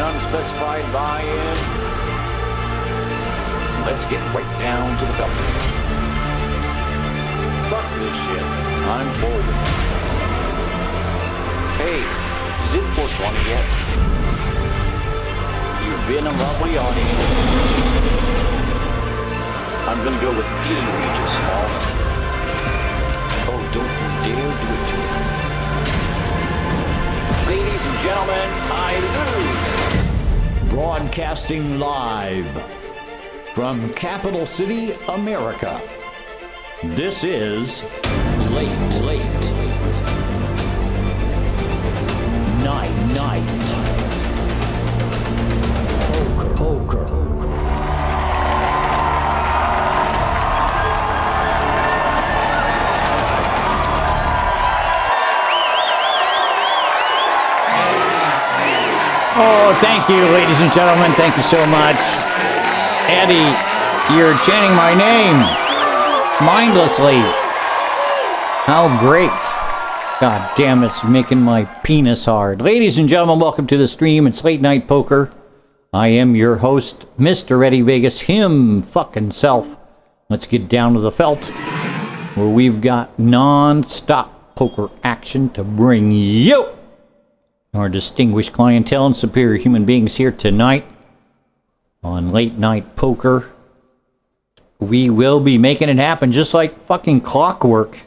unspecified buy-in. Let's get right down to the belt. Fuck this shit. I'm folding. Hey, is it 420 yet? You've been a lovely audience. I'm gonna go with D, Regis Hall. Oh, don't you dare do it to me. Ladies and gentlemen, I lose. Broadcasting live from Capital City, America. This is Late Night Poker. Oh, thank you, ladies and gentlemen. Thank you so much. Eddie, you're chanting my name mindlessly. How great. God damn, it's making my penis hard. Ladies and gentlemen, welcome to the stream. It's Late Night Poker. I am your host, Mr. Eddie Vegas, him fucking self. Let's get down to the felt, where we've got non-stop poker action to bring you, our distinguished clientele and superior human beings, here tonight on Late Night Poker. We will be making it happen just like fucking clockwork.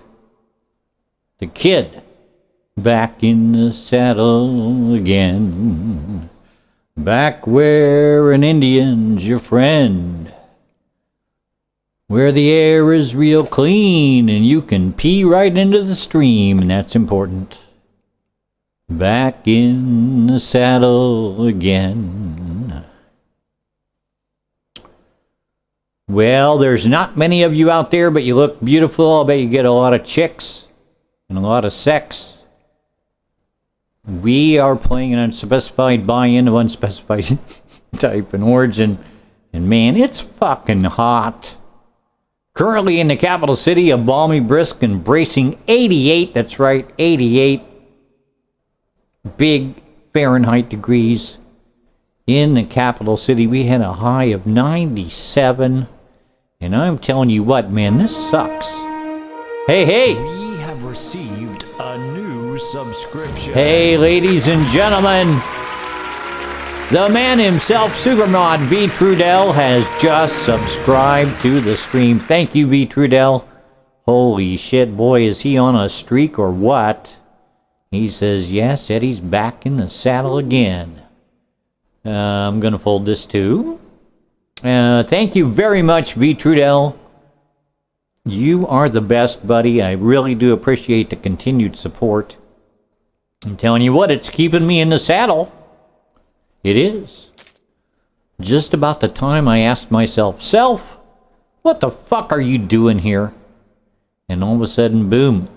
The kid back in the saddle again. Back where an Indian's your friend. Where the air is real clean and you can pee right into the stream, and that's important. Back in the saddle again. Well, there's not many of you out there, but you look beautiful. I'll bet you get a lot of chicks and a lot of sex. We are playing an unspecified buy-in of unspecified type and origin. And man, it's fucking hot. Currently in the capital city, a balmy, brisk, and bracing 88. That's right, 88. Big Fahrenheit degrees in the capital city. We had a high of 97. And I'm telling you what, man, this sucks. Hey. We have received a new subscription. Hey, ladies and gentlemen. The man himself, Sugarmod V. Trudell, has just subscribed to the stream. Thank you, V. Trudell. Holy shit, boy, is he on a streak or what? He says, yes, Eddie's back in the saddle again. I'm going to fold this too. Thank you very much, V. Trudell. You are the best, buddy. I really do appreciate the continued support. I'm telling you what, it's keeping me in the saddle. It is. Just about the time I asked myself, Self, what the fuck are you doing here? And all of a sudden, boom.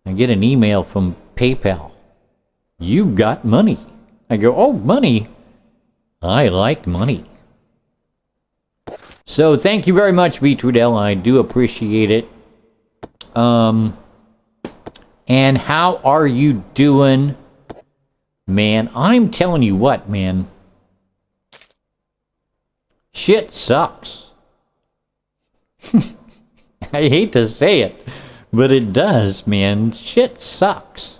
I get an email from PayPal. You've got money. I go, oh, money? I like money. So thank you very much, V. Trudell. I do appreciate it. And how are you doing? Man, I'm telling you what, man. Shit sucks. I hate to say it, but it does, man. Shit sucks.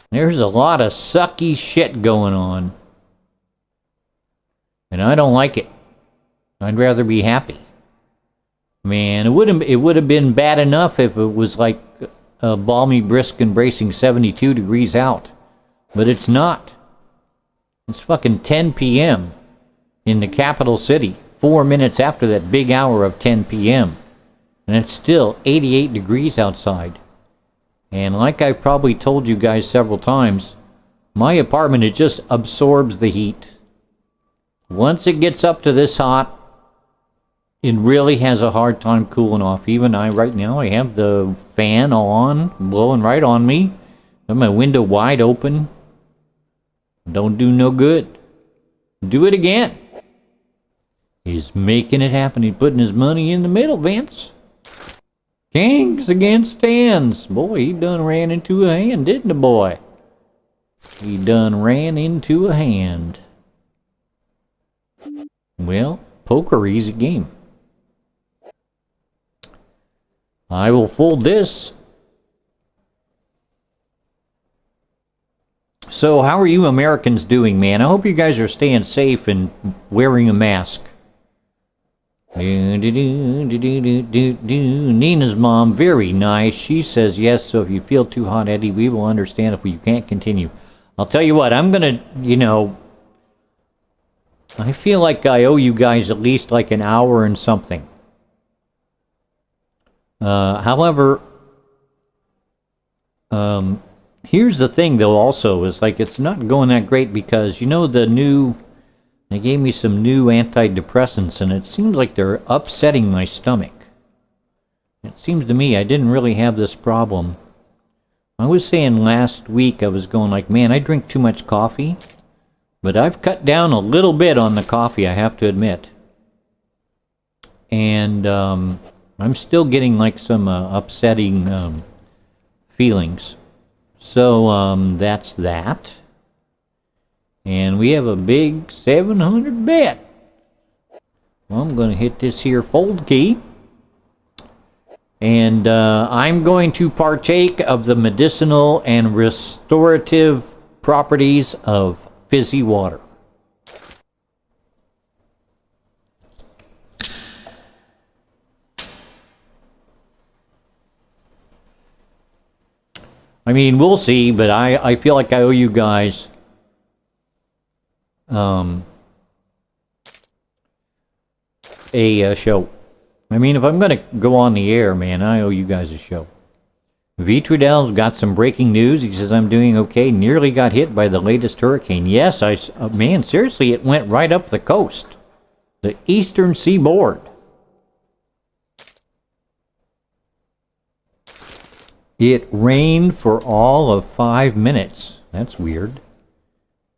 There's a lot of sucky shit going on. And I don't like it. I'd rather be happy. Man, it would have been bad enough if it was like a balmy, brisk, and bracing 72 degrees out. But it's not. It's fucking 10 p.m. in the capital city. 4 minutes after that big hour of 10 p.m. And it's still 88 degrees outside. And like I probably told you guys several times, my apartment, it just absorbs the heat. Once it gets up to this hot, it really has a hard time cooling off. Even right now, I have the fan on, blowing right on me. I have my window wide open. Don't do no good. Do it again. He's making it happen. He's putting his money in the middle, Vince. Kings against hands. Boy, he done ran into a hand, didn't the boy? He done ran into a hand. Well, poker, easy game. I will fold this. So, how are you Americans doing, man? I hope you guys are staying safe and wearing a mask. Nina's mom, very nice. She says yes, so if you feel too hot, Eddie, we will understand if you can't continue. I'll tell you what, I'm gonna, I feel like I owe you guys at least like an hour and something. However, here's the thing though also, is like it's not going that great because, they gave me some new antidepressants and it seems like they're upsetting my stomach. It seems to me I didn't really have this problem. I was saying last week, I was going like, man, I drink too much coffee. But I've cut down a little bit on the coffee, I have to admit. And I'm still getting like some upsetting feelings. So that's that. And we have a big 700 bet. Well, I'm going to hit this here fold key. And I'm going to partake of the medicinal and restorative properties of fizzy water. I mean, we'll see, but I feel like I owe you guys a show. I mean, if I'm going to go on the air, man, I owe you guys a show. V. Trudell's got some breaking news. He says, I'm doing okay. Nearly got hit by the latest hurricane. Yes, man, seriously, it went right up the coast. The eastern seaboard. It rained for all of 5 minutes. That's weird.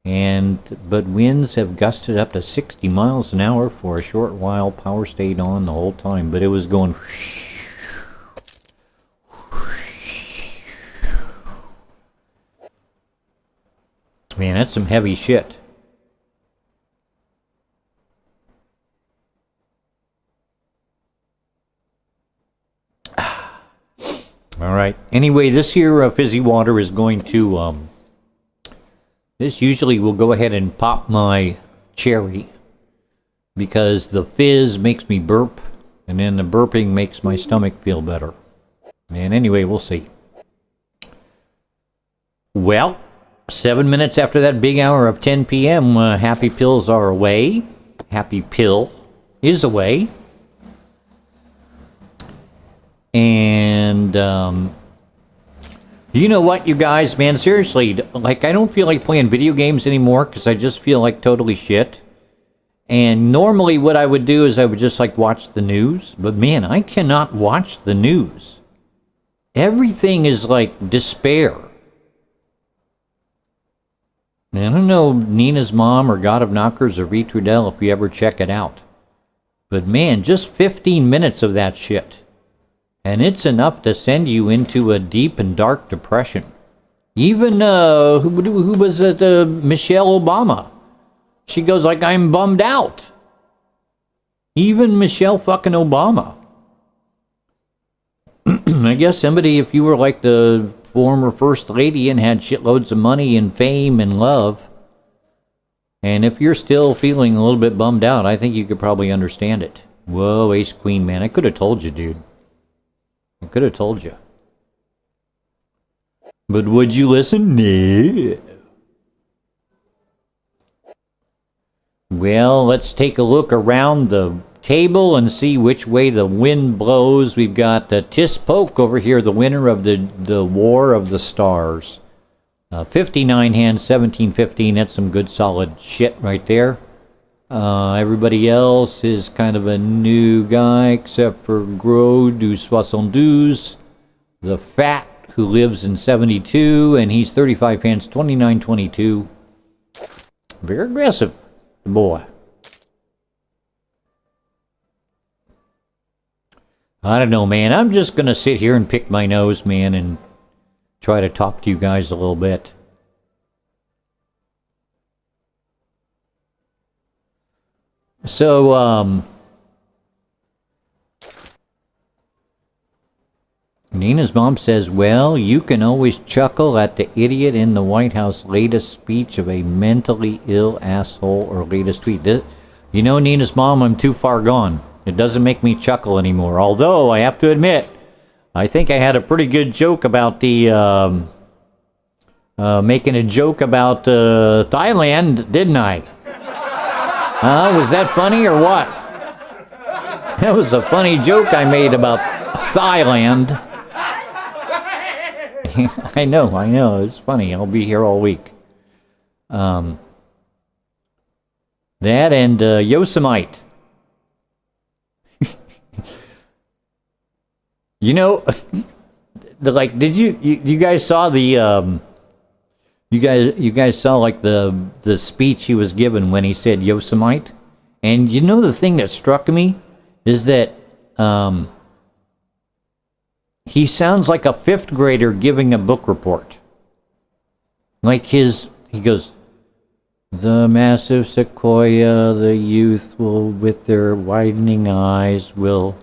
But winds have gusted up to 60 miles an hour for a short while. Power stayed on the whole time, but it was going... Man, that's some heavy shit. All right. Anyway, this here fizzy water is going to... This usually will go ahead and pop my cherry because the fizz makes me burp and then the burping makes my stomach feel better. And anyway, we'll see. Well, 7 minutes after that big hour of 10 p.m., Happy Pills are away. Happy Pill is away. And, you know what, you guys, man, seriously, like, I don't feel like playing video games anymore because I just feel like totally shit. And normally what I would do is I would just, like, watch the news. But, man, I cannot watch the news. Everything is, like, despair. And I don't know Nina's Mom or God of Knockers or V. Trudell if you ever check it out. But, man, just 15 minutes of that shit. And it's enough to send you into a deep and dark depression. Even, who was it? Michelle Obama. She goes like, I'm bummed out. Even Michelle fucking Obama. I guess somebody, if you were like the former first lady and had shitloads of money and fame and love, and if you're still feeling a little bit bummed out, I think you could probably understand it. Whoa, Ace Queen, man. I could have told you, dude. I could have told you. But would you listen? No. Well, let's take a look around the table and see which way the wind blows. We've got Tis Poke over here, the winner of the War of the Stars. 59 hands, 17-15. That's some good solid shit right there. Everybody else is kind of a new guy, except for Gros du 72, the Fat, who lives in 72, and he's 35 hands, 29-22. Very aggressive, boy. I don't know, man. I'm just gonna sit here and pick my nose, man, and try to talk to you guys a little bit. So, Nina's mom says, well, you can always chuckle at the idiot in the White House latest speech of a mentally ill asshole or latest tweet. You know, Nina's mom, I'm too far gone. It doesn't make me chuckle anymore. Although, I have to admit, I think I had a pretty good joke about the, making a joke about Thailand, didn't I? Was that funny or what? That was a funny joke I made about Thailand. I know, it's funny. I'll be here all week. That and Yosemite. You know, like, did you guys saw the you guys saw like the speech he was given when he said Yosemite? And you know the thing that struck me is that he sounds like a fifth grader giving a book report. Like he goes, the massive sequoia, the youth will, with their widening eyes, will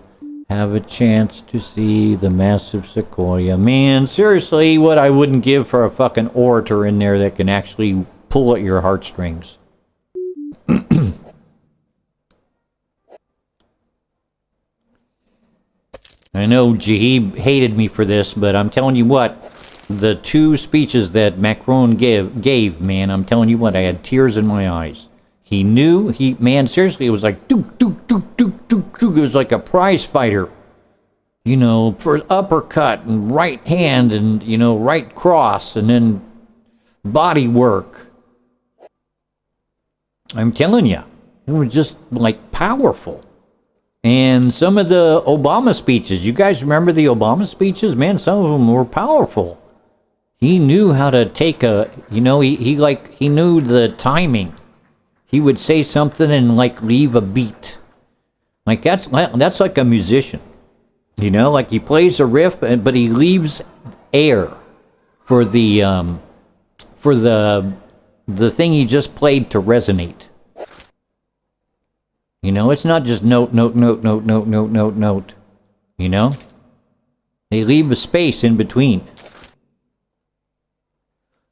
have a chance to see the massive sequoia. Man, seriously, what I wouldn't give for a fucking orator in there that can actually pull at your heartstrings. I know Jahib hated me for this, but I'm telling you what, the two speeches that Macron gave, man, I'm telling you what, I had tears in my eyes. He knew, man, seriously, it was like, dook, dook, dook, dook, dook, dook. It was like a prize fighter. You know, for uppercut and right hand and, you know, right cross and then body work. I'm telling you, it was just like powerful. And some of the Obama speeches, you guys remember the Obama speeches? Man, some of them were powerful. He knew how to take he knew the timing. He would say something and like leave a beat. Like that's like a musician. You know, like he plays a riff, but he leaves air for the thing he just played to resonate. You know, it's not just note, note, note, note, note, note, note, note. You know? They leave a space in between.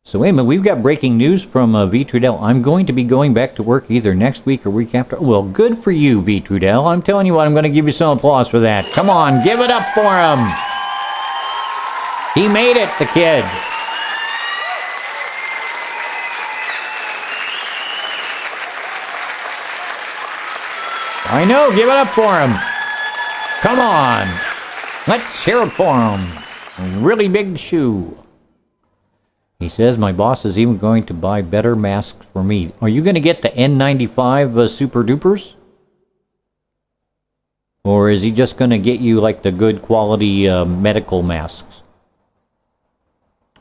So wait a minute, we've got breaking news from V. Trudell. I'm going to be going back to work either next week or week after. Well, good for you, V. Trudell. I'm telling you what, I'm going to give you some applause for that. Come on, give it up for him. He made it, the kid. I know, give it up for him. Come on. Let's hear it for him. Really big shoe. He says, my boss is even going to buy better masks for me. Are you going to get the N95 Super Dupers? Or is he just going to get you like the good quality medical masks?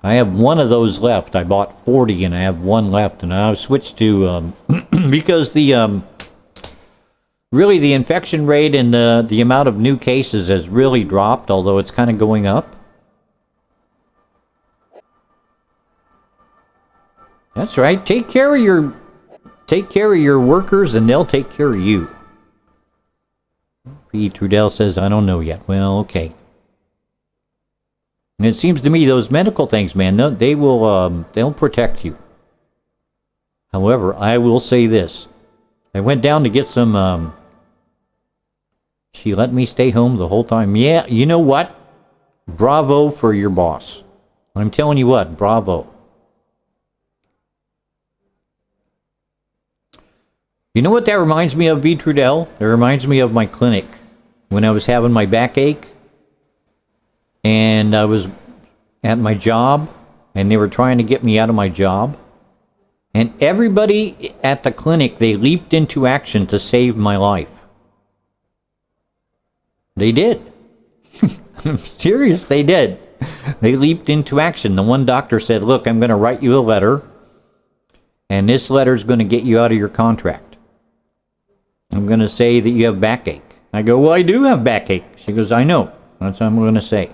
I have one of those left. I bought 40 and I have one left. And I've switched to, because the, really the infection rate and the amount of new cases has really dropped, although it's kind of going up. That's right. Take care of your workers and they'll take care of you. P. Trudell says, I don't know yet. Well, okay. And it seems to me those medical things, man, they'll protect you. However, I will say this. I went down to get some, she let me stay home the whole time. Yeah, you know what? Bravo for your boss. I'm telling you what, bravo. You know what that reminds me of, V. Trudell? It reminds me of my clinic. When I was having my backache, and I was at my job, and they were trying to get me out of my job. And everybody at the clinic, they leaped into action to save my life. They did. I'm serious, they did. They leaped into action. The one doctor said, look, I'm going to write you a letter, and this letter is going to get you out of your contract. I'm going to say that you have backache. I go, well, I do have backache. She goes, I know. That's what I'm going to say.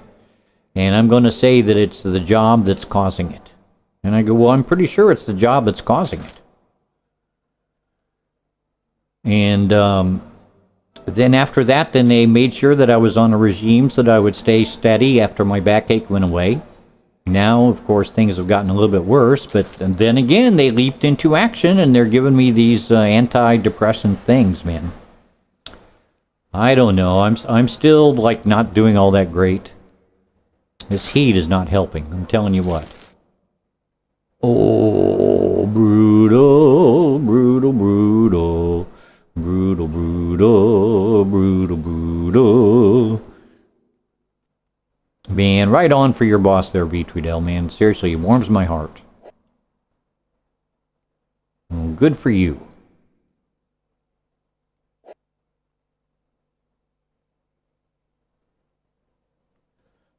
And I'm going to say that it's the job that's causing it. And I go, well, I'm pretty sure it's the job that's causing it. And then after that, then they made sure that I was on a regime so that I would stay steady after my backache went away. Now, of course, things have gotten a little bit worse, but then again, they leaped into action and they're giving me these antidepressant things, man. I don't know. I'm still like not doing all that great. This heat is not helping. I'm telling you what. Oh, brutal, brutal, brutal, brutal, brutal, brutal, brutal. Man, right on for your boss there, V. Tweedell, man. Seriously, it warms my heart. Well, good for you.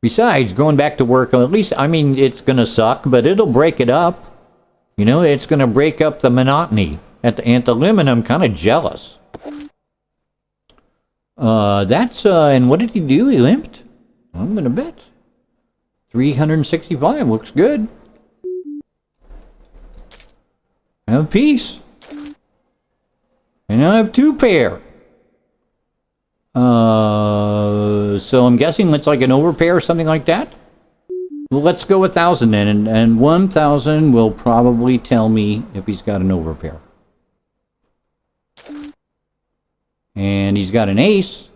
Besides, going back to work, at least, I mean, it's going to suck, but it'll break it up. You know, it's going to break up the monotony. At the limit, I'm kind of jealous. And what did he do? He limped? I'm going to bet. 365 looks good. I have a piece. And I have 2 pair. So I'm guessing it's like an overpay or something like that. Well, let's go 1,000 then, and 1,000 will probably tell me if he's got an overpair. And he's got an ace.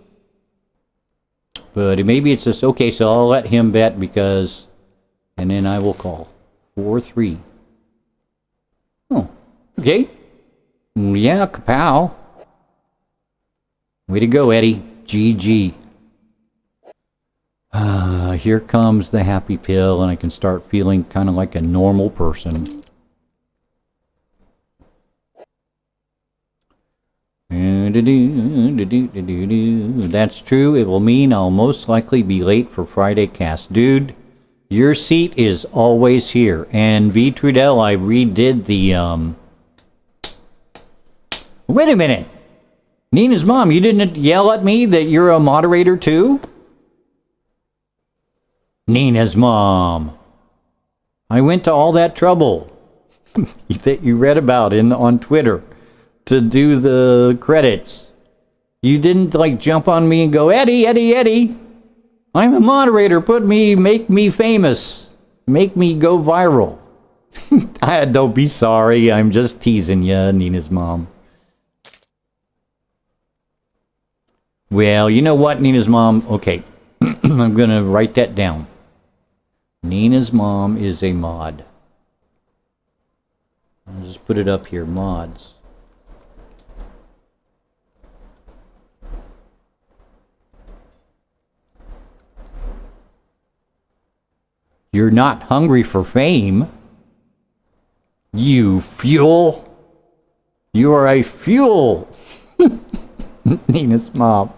But maybe it's just, okay, so I'll let him bet because, and then I will call. 4-3. Oh, okay. Yeah, kapow. Way to go, Eddie. GG. Here comes the happy pill, and I can start feeling kind of like a normal person. That's true. It will mean I'll most likely be late for Friday cast. Dude, your seat is always here. And V. Trudell, I redid the, Wait a minute. Nina's mom, you didn't yell at me that you're a moderator too? Nina's mom. I went to all that trouble that you read about on Twitter to do the credits. You didn't like jump on me and go, Eddie, Eddie, Eddie. I'm a moderator. Make me famous. Make me go viral. Don't be sorry. I'm just teasing you, Nina's mom. Well, you know what, Nina's mom? Okay, I'm going to write that down. Nina's mom is a mod. I'll just put it up here, mods. You're not hungry for fame. You fuel. You are a fuel. Nina's mom.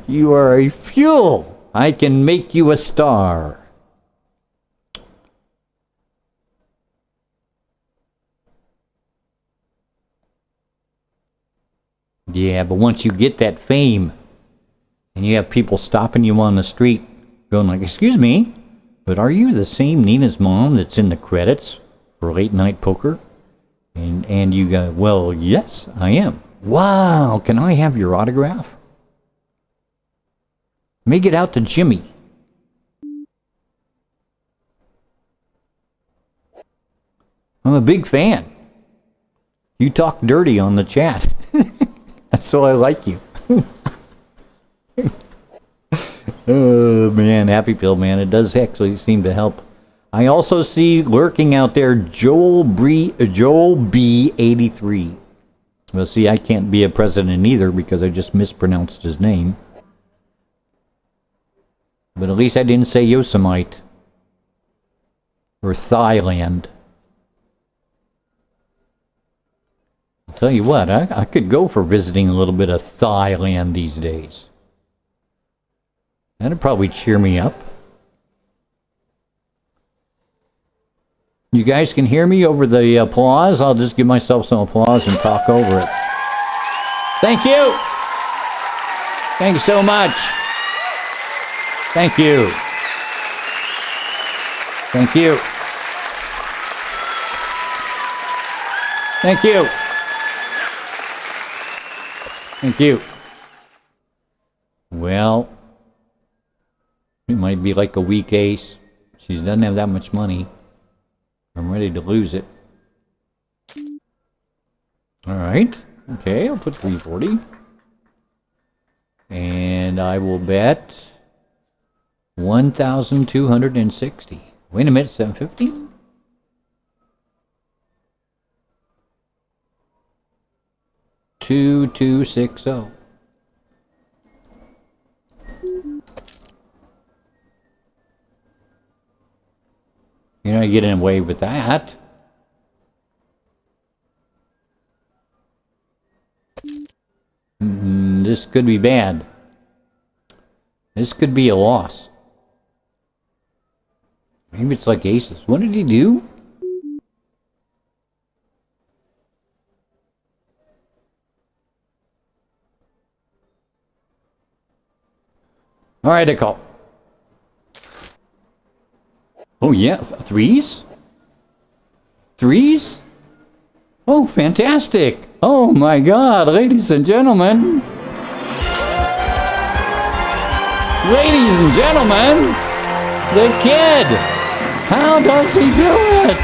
You are a fuel. I can make you a star. Yeah, but once you get that fame, and you have people stopping you on the street, going like, excuse me, but are you the same Nina's mom that's in the credits for Late Night Poker? And you go, well, yes, I am. Wow, can I have your autograph? Make it out to Jimmy. I'm a big fan. You talk dirty on the chat. That's why I like you. Oh, man, happy pill, man. It does actually seem to help. I also see lurking out there Joel B83. Well, see, I can't be a president either because I just mispronounced his name. But at least I didn't say Yosemite. Or Thailand. I'll tell you what, I could go for visiting a little bit of Thailand these days. That'd probably cheer me up. You guys can hear me over the applause. I'll just give myself some applause and talk over it. Thank you. Thank you so much. Thank you. Thank you. Thank you. Thank you. Well, it might be like a weak ace. She doesn't have that much money. I'm ready to lose it. Alright. Okay, I'll put 340. And I will bet 1,260. Wait a minute, 750? $2,260. You're not getting away with that. This could be bad. This could be a loss. Maybe it's like aces. What did he do? All right, I call. Oh, yeah. Threes? Threes? Oh, fantastic. Oh, my God, ladies and gentlemen. Ladies and gentlemen, the kid. How does he do it?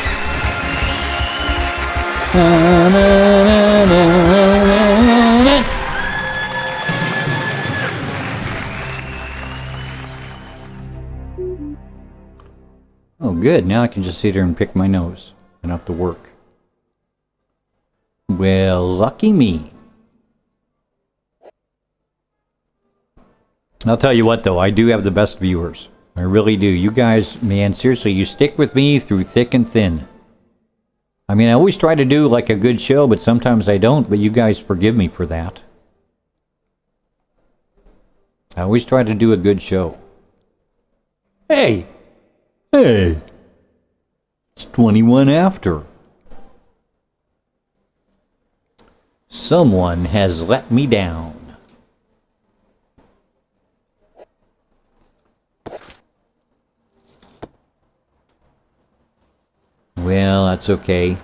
Oh, good. Now I can just sit here and pick my nose. I don't have to work. Well, lucky me. I'll tell you what, though. I do have the best viewers. I really do. You guys, man, seriously, you stick with me through thick and thin. I mean, I always try to do like a good show, but sometimes I don't. But you guys forgive me for that. I always try to do a good show. Hey! Hey! It's 21 after. Someone has let me down. Well, that's okay.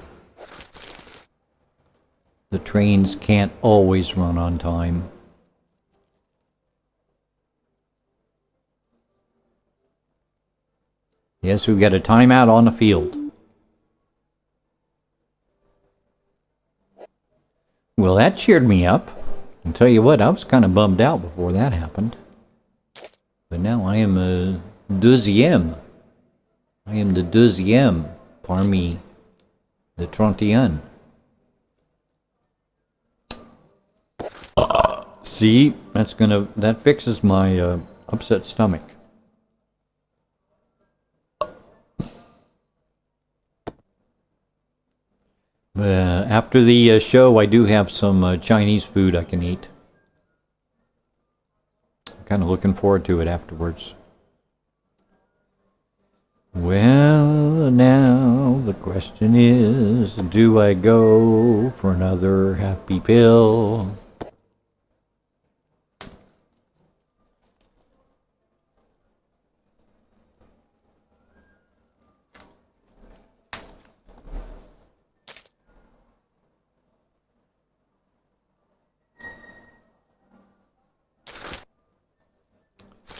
The trains can't always run on time. Yes, we've got a timeout on the field. Well, that cheered me up. I'll tell you what, I was kind of bummed out before that happened. But now I am a deuxième. I am the deuxième parmi the 31. See, that fixes my upset stomach. After the show, I do have some Chinese food I can eat. I'm kind of looking forward to it afterwards. Well, now the question is, do I go for another happy pill?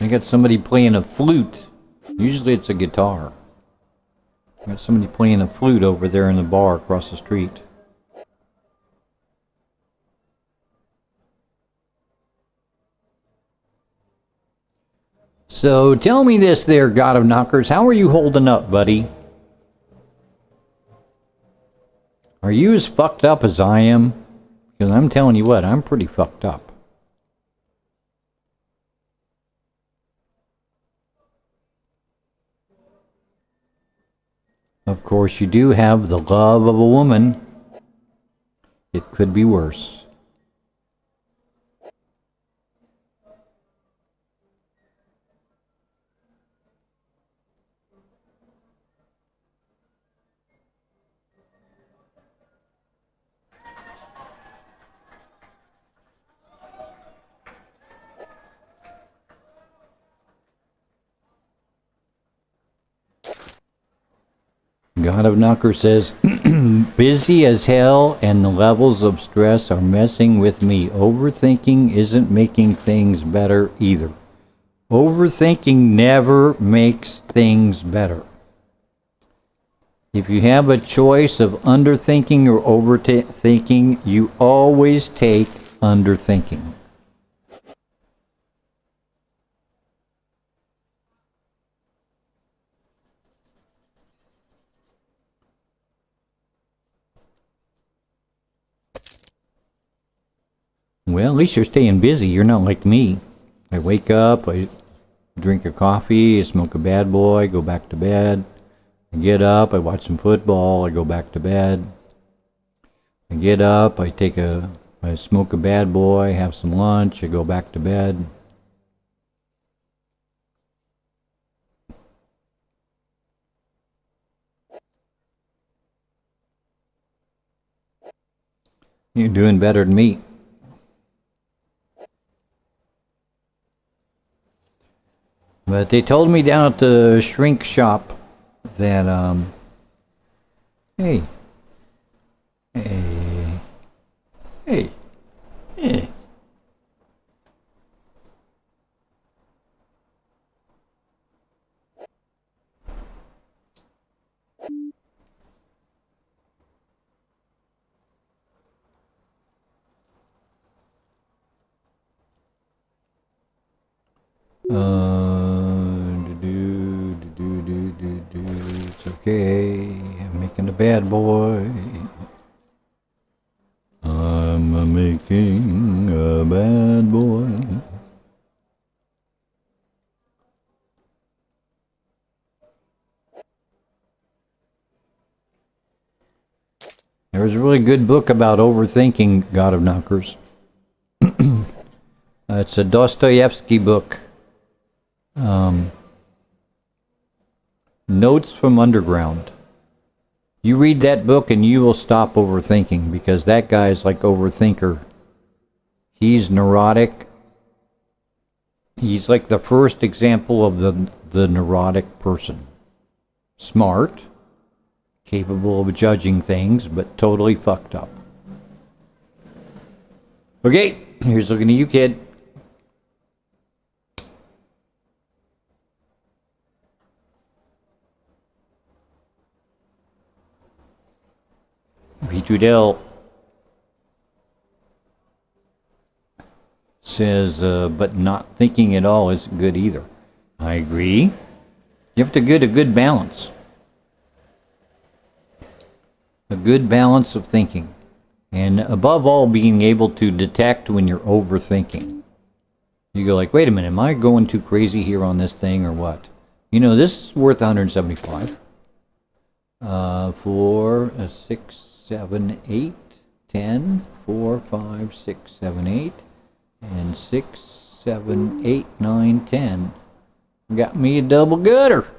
I got somebody playing a flute. Usually it's a guitar. I got somebody playing a flute over there in the bar across the street. So tell me this there, God of Knockers. How are you holding up, buddy? Are you as fucked up as I am? Because I'm telling you what, I'm pretty fucked up. Of course, you do have the love of a woman. It could be worse. God of Knocker says, Busy as hell, and the levels of stress are messing with me. Overthinking isn't making things better either. Overthinking never makes things better. If you have a choice of underthinking or overthinking, you always take underthinking. Well, at least you're staying busy. You're not like me. I wake up, I drink a coffee, I smoke a bad boy, go back to bed. I get up, I watch some football, I go back to bed. I get up, I smoke a bad boy, have some lunch, I go back to bed. You're doing better than me. But they told me down at the shrink shop that, hey, hey, hey, hey. It's okay. I'm making a bad boy. I'm making a bad boy. There was a really good book about overthinking, God of Knockers. It's a Dostoevsky book. Notes from Underground. You read that book and you will stop overthinking, because that guy's like overthinker. He's neurotic. He's like the first example of the neurotic person. Smart, capable of judging things, but totally fucked up. Okay, here's looking at you, kid. Trudell says, but not thinking at all isn't good either. I agree. You have to get a good balance. A good balance of thinking. And above all, being able to detect when you're overthinking. You go like, wait a minute, am I going too crazy here on this thing or what? You know, this is worth 175. 4, 6, 7, 8, 10, 4, 5, 6, 7, 8, and 6, 7, 8, 9, 10. Got me a double gutter.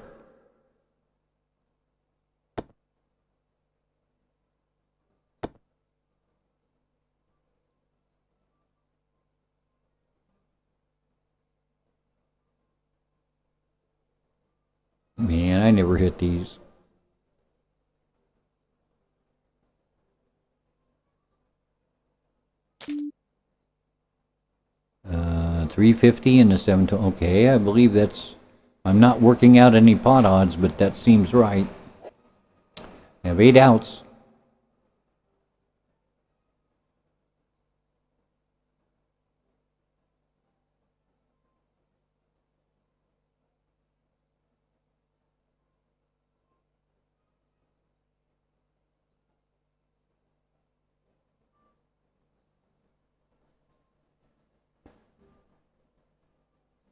Man, I never hit these. 350 and a 7. Okay, I believe that's. I'm not working out any pot odds, but that seems right. I have 8 outs.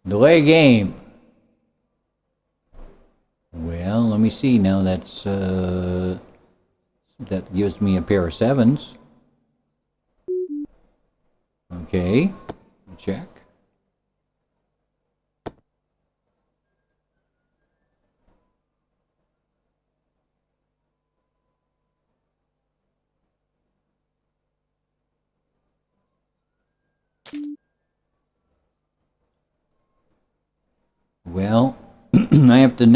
Delay game. Well, let me see now. That's that gives me a pair of 7s. Okay, check. Well, I have to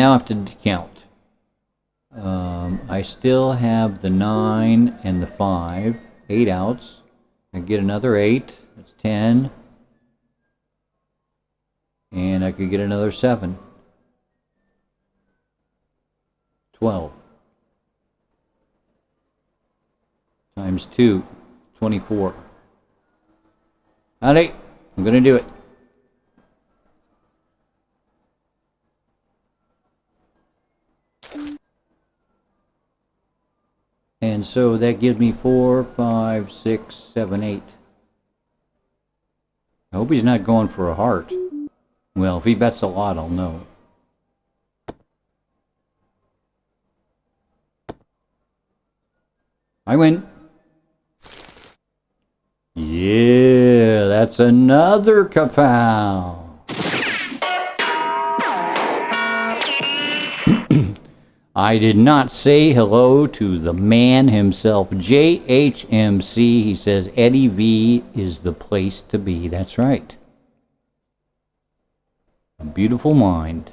count. I still have the 9 and the 5. 8 outs. I get another 8. That's 10. And I could get another 7. 12. Times 2. 24. Howdy. I'm going to do it. And so that gives me 4, 5, 6, 7, 8. I hope he's not going for a heart. Well, if he bets a lot, I'll know. I win. Yeah, that's another kapow. I did not say hello to the man himself, JHMC. He says Eddie V is the place to be. That's right. A beautiful mind.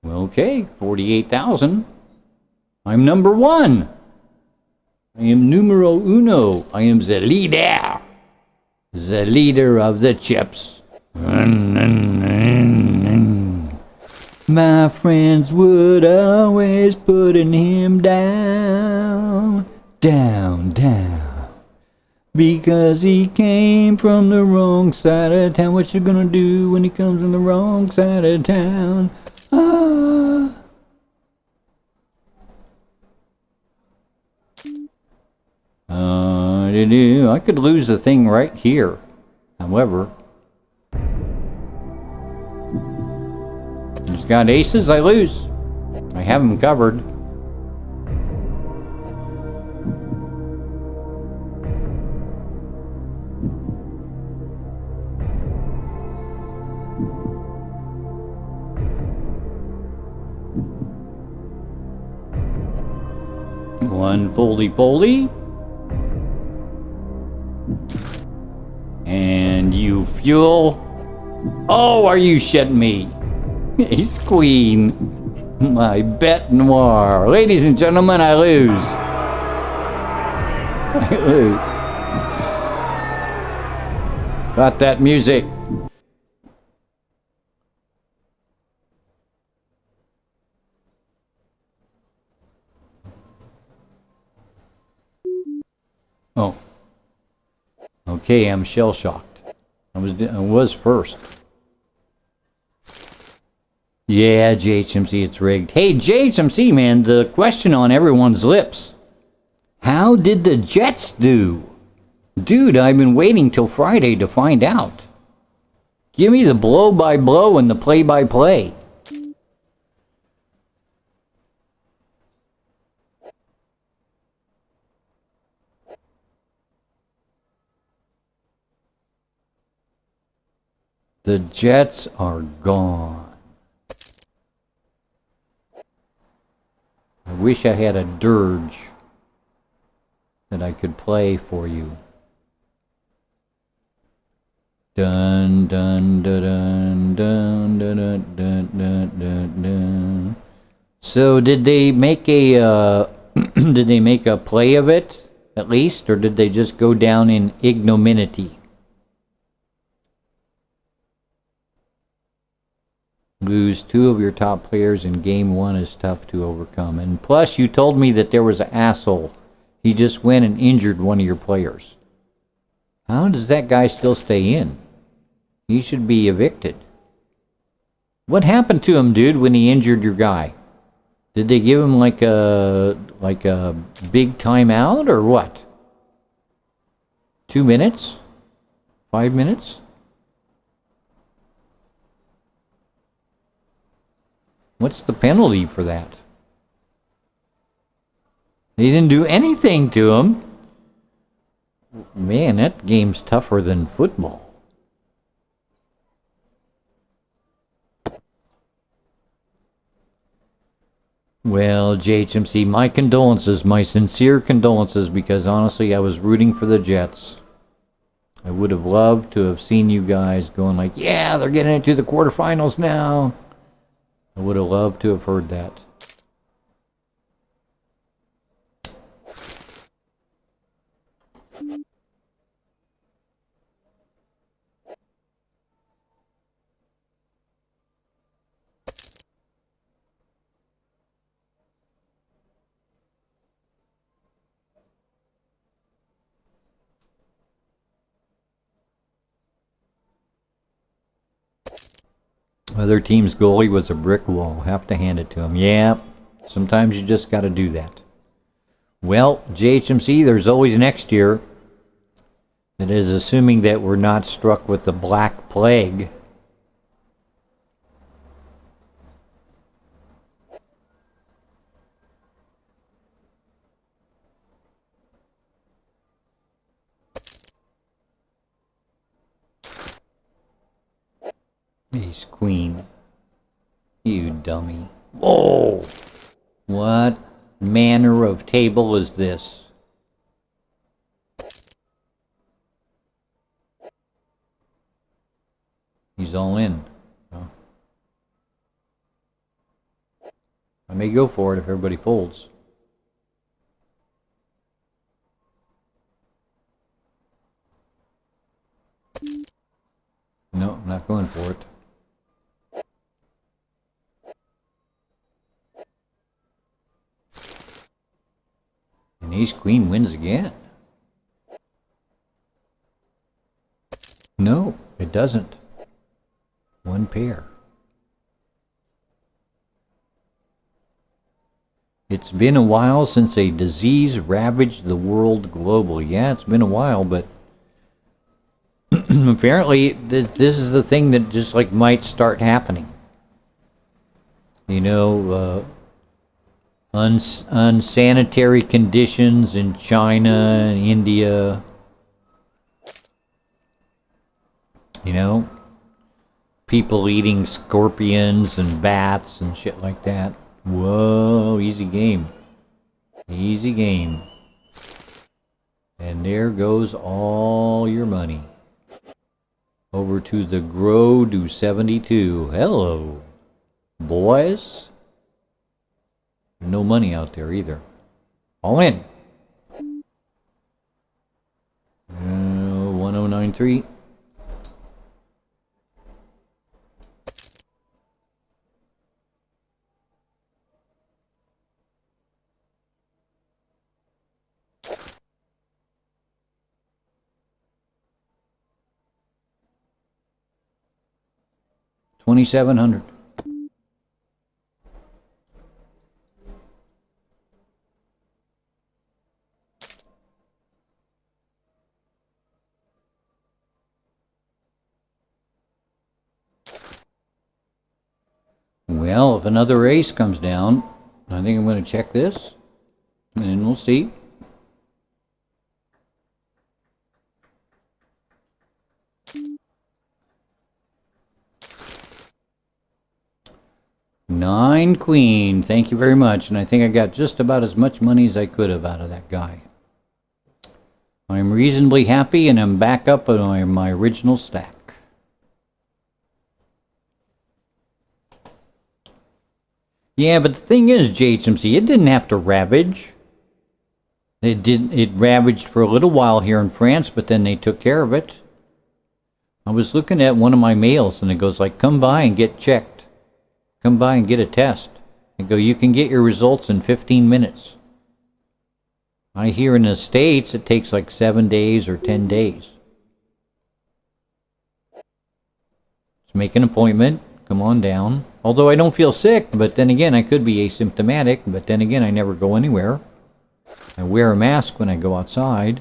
Well, okay, 48,000. I'm number 1. I am numero uno. I am the leader. The leader of the chips. My friends would always putting him down, down, down. Because he came from the wrong side of town. What you gonna do when he comes from the wrong side of town? Ah. I could lose the thing right here. However, he's got aces, I lose. I have him covered. One foldy-poldy. And you fuel. Oh, are you shitting me? Ace queen. My bet noir. Ladies and gentlemen, I lose. I lose. Got that music. Oh. Okay, I'm shell-shocked. I was first. Yeah, JHMC, it's rigged. Hey, JHMC, man, the question on everyone's lips. How did the Jets do? Dude, I've been waiting till Friday to find out. Give me the blow-by-blow and the play-by-play. The Jets are gone. I wish I had a dirge that I could play for you. Dun dun dun dun dun dun dun dun dun dun. So did they make a did they make a play of it at least, or did they just go down in ignominy? Lose 2 of your top players in game 1 is tough to overcome. And plus, you told me that there was an asshole. He just went and injured one of your players. How does that guy still stay in? He should be evicted. What happened to him, dude, when he injured your guy? Did they give him like a big timeout or what? 2 minutes? 5 minutes? What's the penalty for that? They didn't do anything to him. Man, that game's tougher than football. Well, JHMC, my condolences, my sincere condolences, because honestly, I was rooting for the Jets. I would have loved to have seen you guys going like, yeah, they're getting into the quarterfinals now. I would have loved to have heard that. Other team's goalie was a brick wall. Have to hand it to him. Yeah, sometimes you just got to do that. Well, JHMC, there's always next year. That is assuming that we're not struck with the Black Plague. Ace Queen. You dummy. Whoa! What manner of table is this? He's all in. Oh. I may go for it if everybody folds. No, I'm not going for it. And Ace Queen wins again. No, it doesn't. One pair. It's been a while since a disease ravaged the world globally. Yeah, it's been a while, but apparently this is the thing that just like might start happening. You know, unsanitary conditions in China and India. You know, people eating scorpions and bats and shit like that. Whoa, easy game. Easy game. And there goes all your money. Over to the Grow Do 72. Hello, boys. No money out there either. All in. 1093. $2,700. Well, if another ace comes down, I think I'm going to check this, and then we'll see. Nine Queen, thank you very much, and I think I got just about as much money as I could have out of that guy. I'm reasonably happy, and I'm back up on my original stack. Yeah, but the thing is, JHMC, it didn't have to ravage. It ravaged for a little while here in France, but then they took care of it. I was looking at one of my mails, and it goes like, come by and get checked. Come by and get a test. And go, you can get your results in 15 minutes. I hear in the States, it takes like 7 days or 10 days. Just make an appointment. Come on down. Although I don't feel sick, but then again, I could be asymptomatic, but then again, I never go anywhere. I wear a mask when I go outside.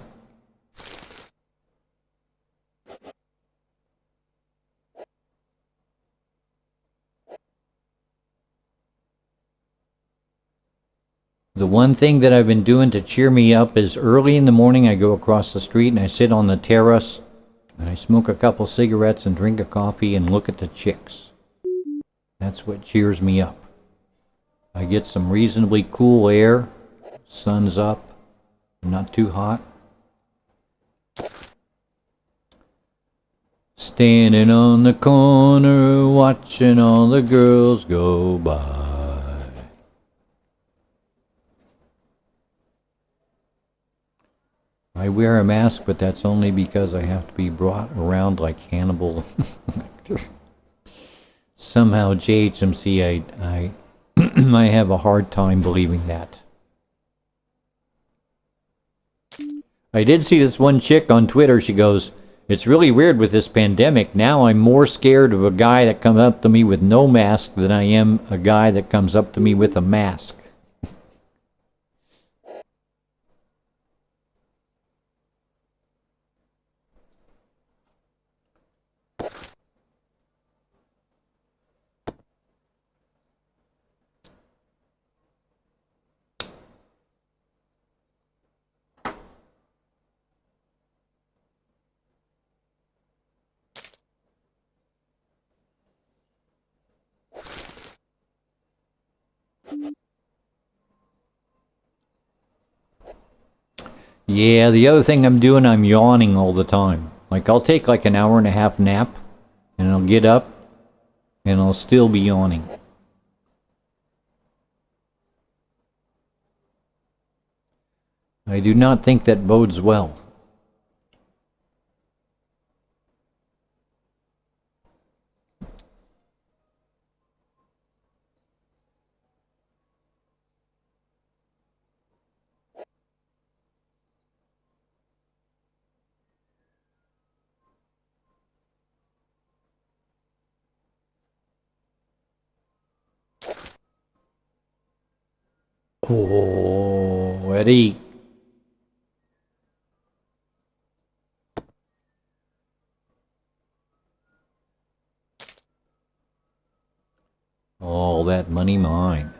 The one thing that I've been doing to cheer me up is early in the morning I go across the street and I sit on the terrace and I smoke a couple cigarettes and drink a coffee and look at the chicks. That's what cheers me up. I get some reasonably cool air, sun's up, not too hot. Standing on the corner, watching all the girls go by. I wear a mask, but that's only because I have to be brought around like Hannibal Lecter. Somehow, JHMC, I have a hard time believing that. I did see this one chick on Twitter. She goes, "It's really weird with this pandemic. Now I'm more scared of a guy that comes up to me with no mask than I am a guy that comes up to me with a mask." Yeah, the other thing I'm doing, I'm yawning all the time. Like, I'll take like an hour and a half nap, and I'll get up, and I'll still be yawning. I do not think that bodes well. Oh, Eddie. All that money mine.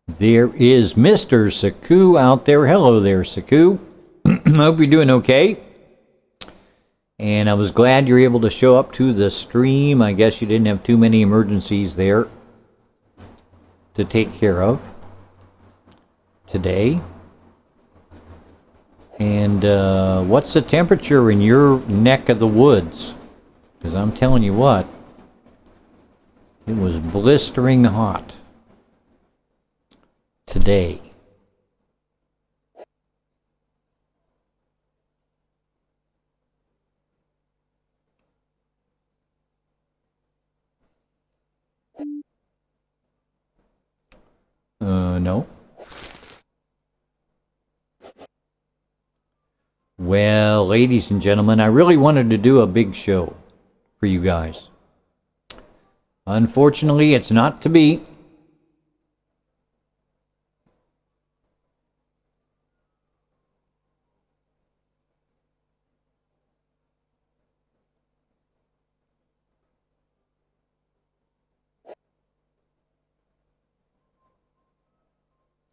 There is Mr. Saku out there. Hello there, Saku. I hope you're doing okay. And I was glad you're able to show up to the stream. I guess you didn't have too many emergencies there to take care of today. And what's the temperature in your neck of the woods? Because I'm telling you what, it was blistering hot today. No. Well, ladies and gentlemen, I really wanted to do a big show for you guys. Unfortunately, it's not to be.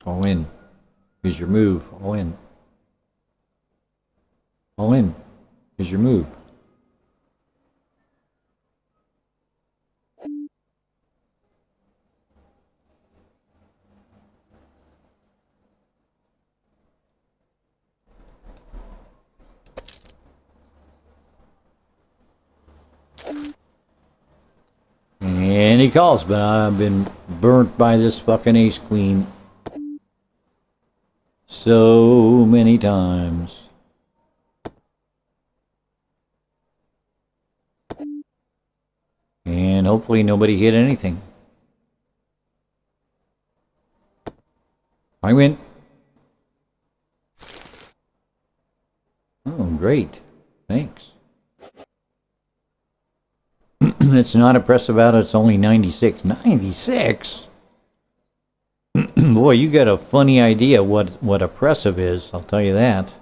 All in. Here's your move. All in. All in. Here's your move. And he calls, but I've been burnt by this fucking ace queen so many times. And hopefully nobody hit anything. I win. Oh, great. Thanks. It's not oppressive out, it's only 96. 96? Boy, you got a funny idea what oppressive is, I'll tell you that.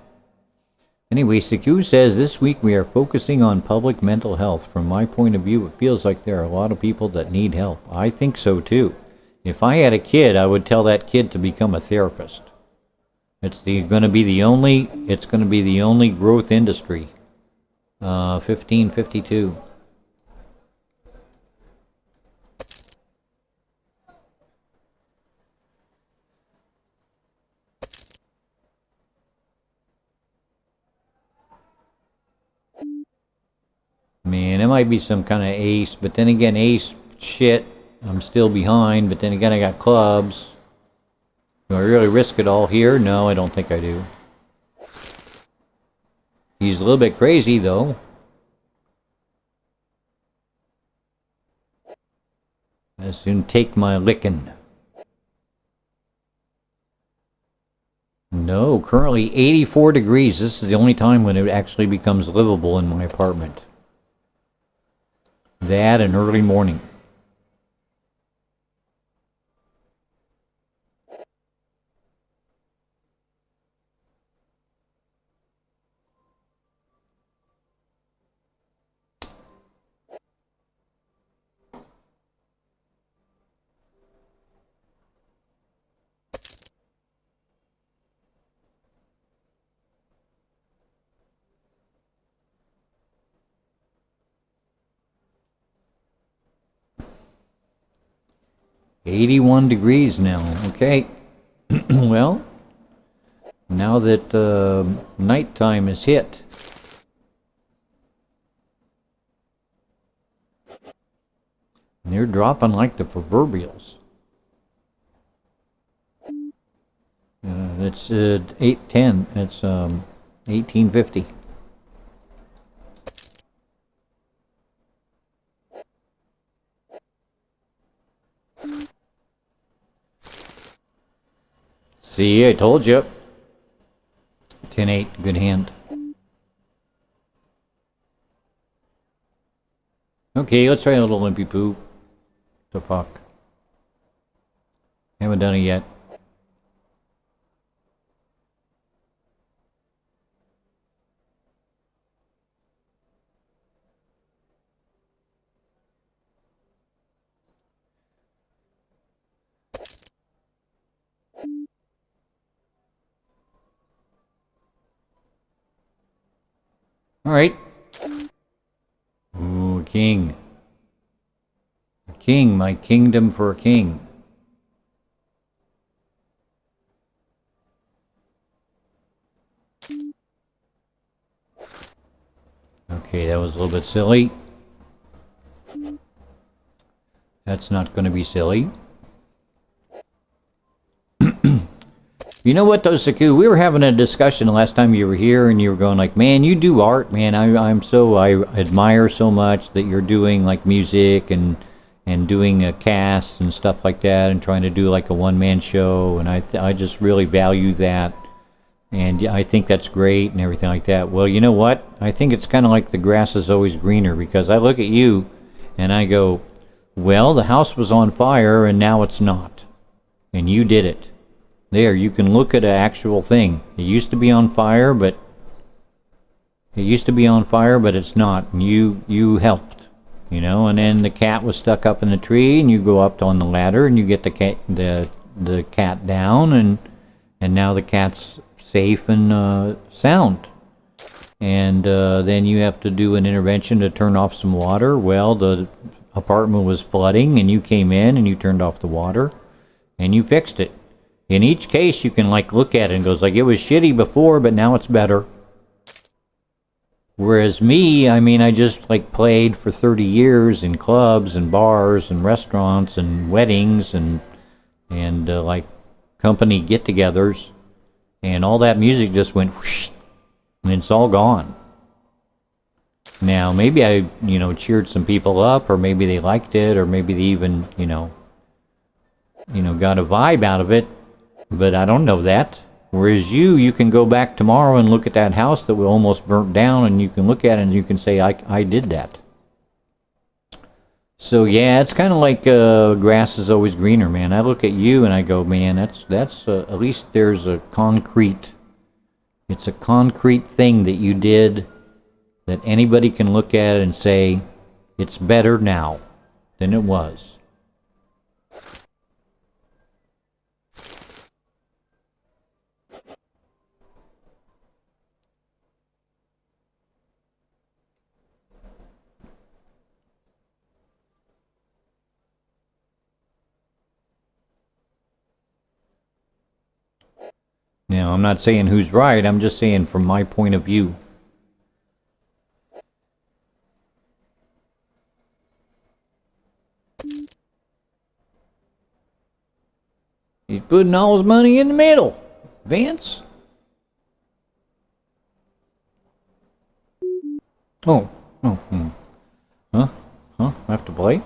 Anyway, Saku says, this week we are focusing on public mental health. From my point of view, it feels like there are a lot of people that need help. I think so too. If I had a kid, I would tell that kid to become a therapist. It's going to be the only growth industry. 1552. And it might be some kind of ace, but then again, ace, shit, I'm still behind, but then again, I got clubs. Do I really risk it all here? No, I don't think I do. He's a little bit crazy, though. As soon take my licking. No, currently 84 degrees. This is the only time when it actually becomes livable in my apartment. That and early morning. $81 degrees now. Okay. Well, now that nighttime is hit, they're dropping like the proverbials. It's 8:10. It's 1850. See, I told you. 10-8, good hand. Okay, let's try a little limpy poo. The fuck. Haven't done it yet. All right. Ooh, king. A king, my kingdom for a king. Okay, that was a little bit silly. That's not going to be silly. You know what, though, Saku? We were having a discussion the last time you were here, and you were going like, man, you do art, man. I admire so much that you're doing, like, music and doing a cast and stuff like that and trying to do, like, a one-man show, and I just really value that, and I think that's great and everything like that. Well, you know what? I think it's kind of like the grass is always greener, because I look at you, and I go, well, the house was on fire, and now it's not, and you did it. There, you can look at an actual thing. It used to be on fire, but it's not. And you helped, you know. And then the cat was stuck up in the tree, and you go up on the ladder, and you get the cat down, and now the cat's safe and sound. And then you have to do an intervention to turn off some water. Well, the apartment was flooding, and you came in and you turned off the water, and you fixed it. In each case, you can like look at it and goes like, it was shitty before, but now it's better. Whereas me, I mean, I just like played for 30 years in clubs and bars and restaurants and weddings and like company get-togethers, and all that music just went whoosh, and it's all gone. Now, maybe I, cheered some people up, or maybe they liked it, or maybe they even, got a vibe out of it. But I don't know that. Whereas you can go back tomorrow and look at that house that was almost burnt down, and you can look at it and you can say, I did that. So yeah, it's kind of like grass is always greener, man. I look at you and I go, man, that's at least there's a concrete. It's a concrete thing that you did that anybody can look at and say, it's better now than it was. Now, I'm not saying who's right, I'm just saying from my point of view. putting all his money in the middle. Vince? Oh. Huh? I have to play?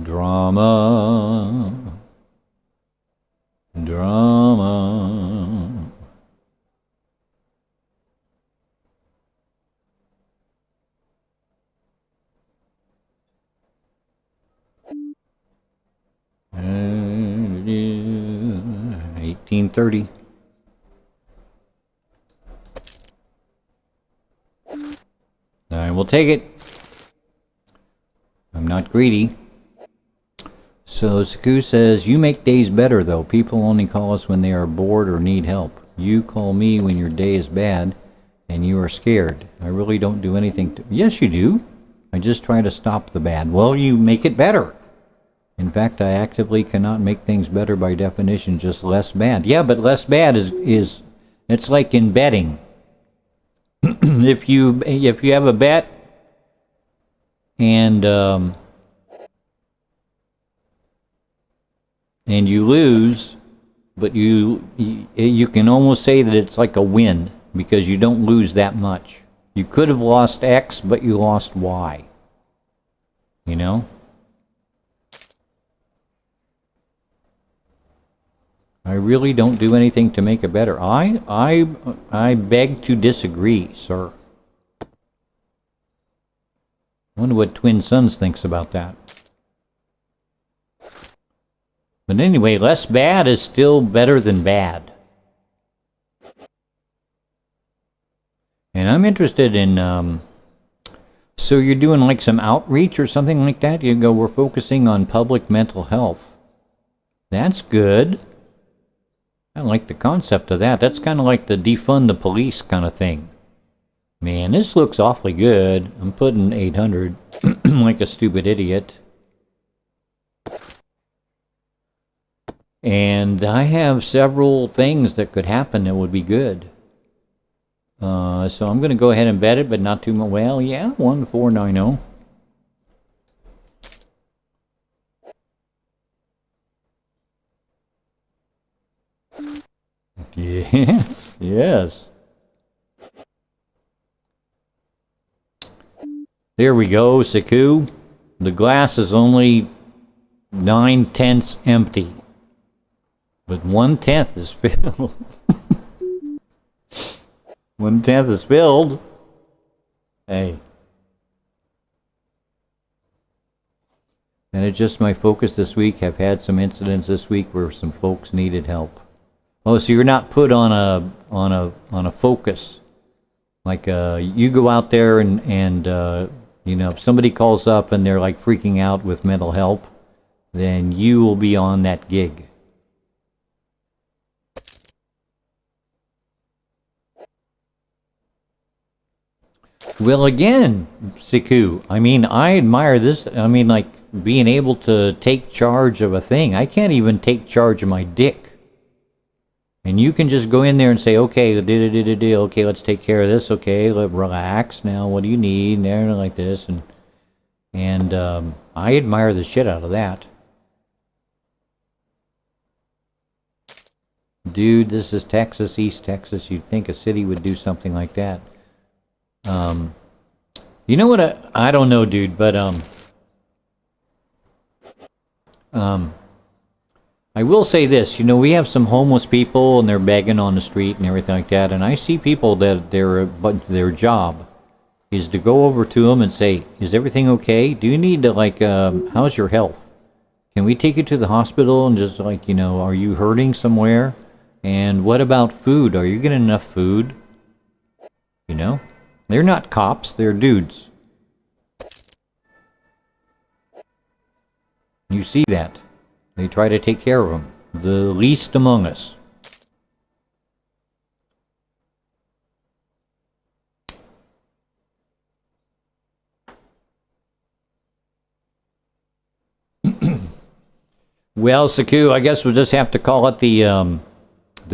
Drama. And it is 18:30. I will take it. I'm not greedy. So Saku says, you make days better though. People only call us when they are bored or need help. You call me when your day is bad and you are scared. I really don't do anything to... Yes, you do. I just try to stop the bad. Well, you make it better. In fact, I actively cannot make things better by definition, just less bad. Yeah, but less bad is it's like in betting. If you have a bet and you lose, but you can almost say that it's like a win because you don't lose that much. You could have lost X, but you lost Y. You know? I really don't do anything to make it better. I beg to disagree, sir. Wonder what Twin Sons thinks about that. But anyway, less bad is still better than bad. And I'm interested in, so you're doing like some outreach or something like that? You go, we're focusing on public mental health. That's good. I like the concept of that. That's kind of like the defund the police kind of thing. Man, this looks awfully good. I'm putting 800 like a stupid idiot. And I have several things that could happen that would be good. So I'm going to go ahead and bet it, but not too much. Well, yeah, 1490. Yes, yes. There we go, Saku. The glass is only 9/10 empty. But 1/10 is filled. 1/10 is filled. Hey. And it's just my focus this week. I've had some incidents this week where some folks needed help. Oh, so you're not put on a focus. Like you go out there and you know, if somebody calls up and they're like freaking out with mental help, then you will be on that gig. Well, again, Siku, I mean, I admire this. I mean, like, being able to take charge of a thing. I can't even take charge of my dick. And you can just go in there and say, okay, okay, let's take care of this. Okay, relax. Now, what do you need? And everything like this. And I admire the shit out of that. Dude, this is Texas, East Texas. You'd think a city would do something like that. You know what? I don't know, dude, but I will say this. You know, we have some homeless people and they're begging on the street and everything like that. And I see people that their job is to go over to them and say, "Is everything okay? Do you need to how's your health? Can we take you to the hospital and just are you hurting somewhere? And what about food? Are you getting enough food?" You know? They're not cops, they're dudes. You see that. They try to take care of them. The least among us. Well, Saku, I guess we'll just have to call it the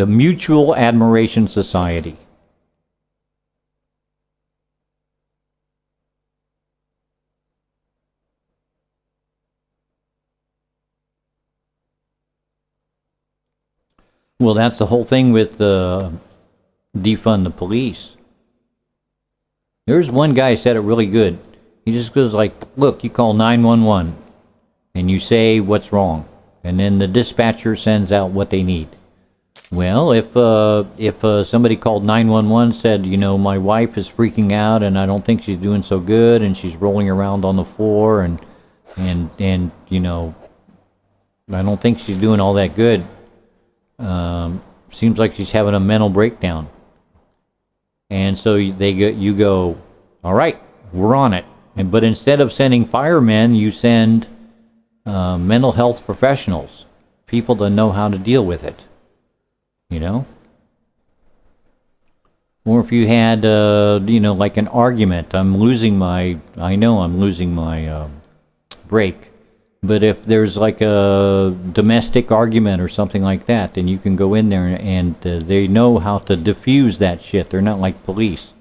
Mutual Admiration Society. Well, that's the whole thing with defund the police. There's one guy said it really good. He just goes like, look, you call 911 and you say what's wrong, and then the dispatcher sends out what they need. Well, if somebody called 911 said, my wife is freaking out and I don't think she's doing so good and she's rolling around on the floor and I don't think she's doing all that good. Seems like she's having a mental breakdown. And so you go, all right, we're on it. But instead of sending firemen, you send mental health professionals, people that know how to deal with it. Or if you had, like an argument, I know I'm losing my brake. But if there's like a domestic argument or something like that, then you can go in there and they know how to diffuse that shit. They're not like police.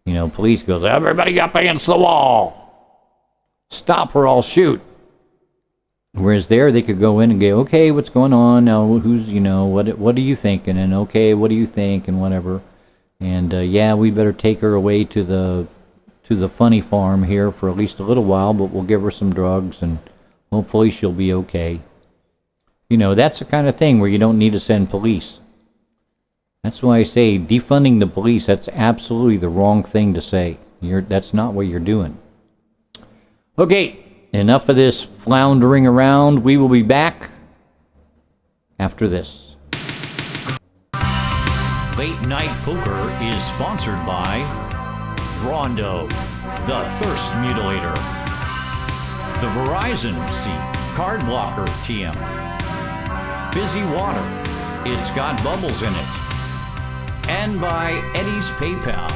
Police goes, everybody up against the wall. Stop or I'll shoot. Whereas there, they could go in and go, okay, what's going on now? Who's, what are you thinking? And okay, what do you think? And whatever. And yeah, we better take her away to the funny farm here for at least a little while, but we'll give her some drugs and hopefully she'll be okay. That's the kind of thing where you don't need to send police. That's why I say defunding the police, that's absolutely the wrong thing to say. That's not what you're doing. Okay, enough of this floundering around. We will be back after this. Late Night Poker is sponsored by Brondo, the Thirst Mutilator, the Verizon Seat Card Blocker TM, Busy Water, it's got bubbles in it, and by Eddie's PayPal.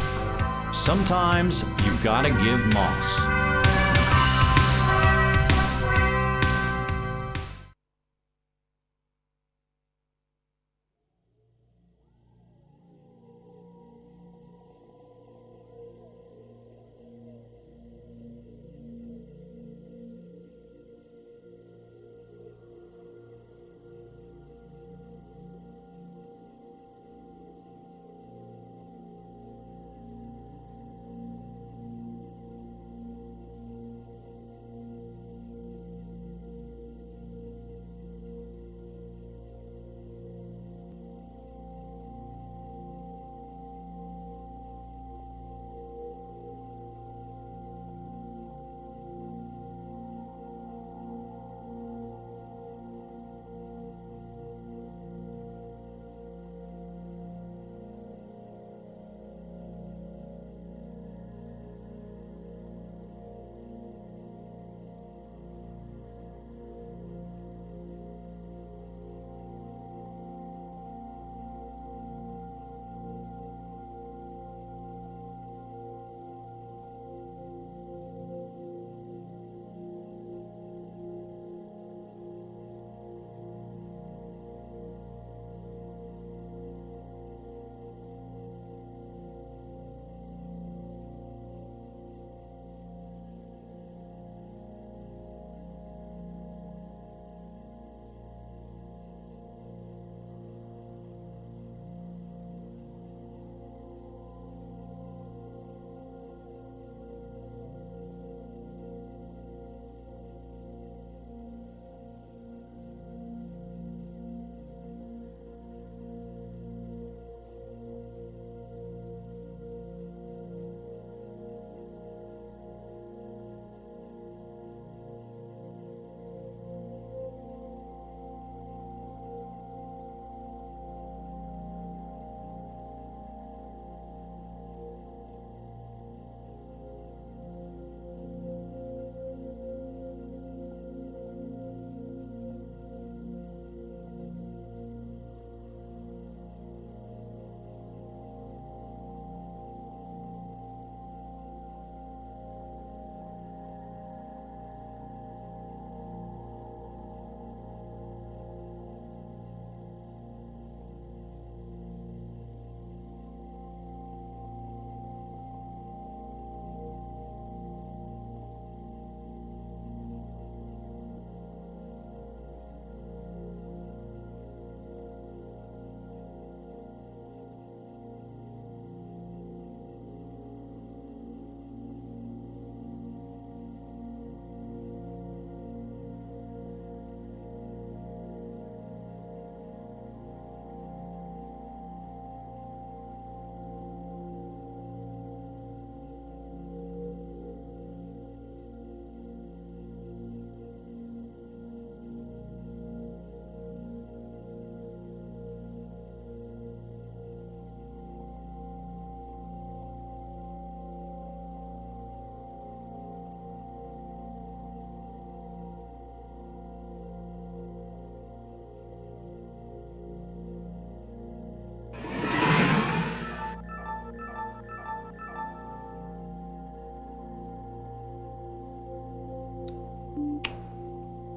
Sometimes you gotta give moss.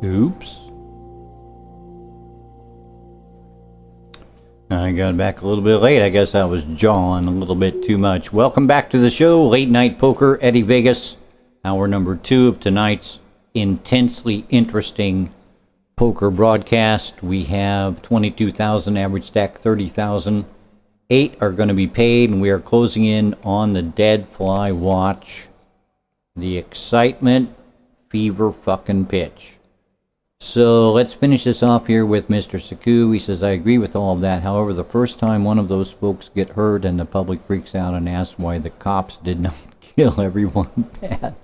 Oops. I got back a little bit late. I guess I was jawing a little bit too much. Welcome back to the show, Late Night Poker, Eddie Vegas. Hour number 2 of tonight's intensely interesting poker broadcast. We have 22,000, average stack 30,000. 8 are going to be paid, and we are closing in on the dead fly watch. The excitement, fever fucking pitch. So let's finish this off here with Mr. Saku. He says, I agree with all of that. However, the first time one of those folks get hurt and the public freaks out and asks why the cops did not kill everyone bad.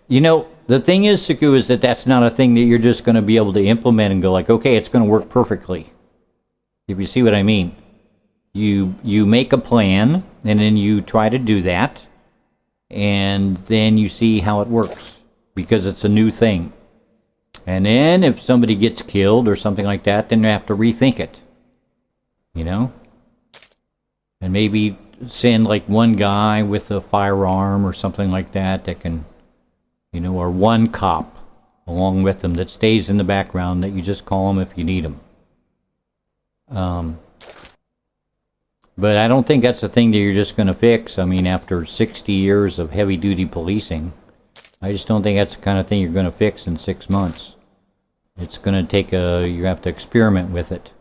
You know, the thing is, Saku, is that that's not a thing that you're just going to be able to implement and go like, okay, it's going to work perfectly. If you see what I mean. You make a plan, and then you try to do that, and then you see how it works, because it's a new thing. And then if somebody gets killed or something like that, then you have to rethink it. You know? And maybe send like one guy with a firearm or something like that that can, you know, or one cop along with them that stays in the background that you just call them if you need them. But I don't think that's a thing that you're just going to fix. I mean, after 60 years of heavy-duty policing, I just don't think that's the kind of thing you're going to fix in 6 months. It's going to take you have to experiment with it.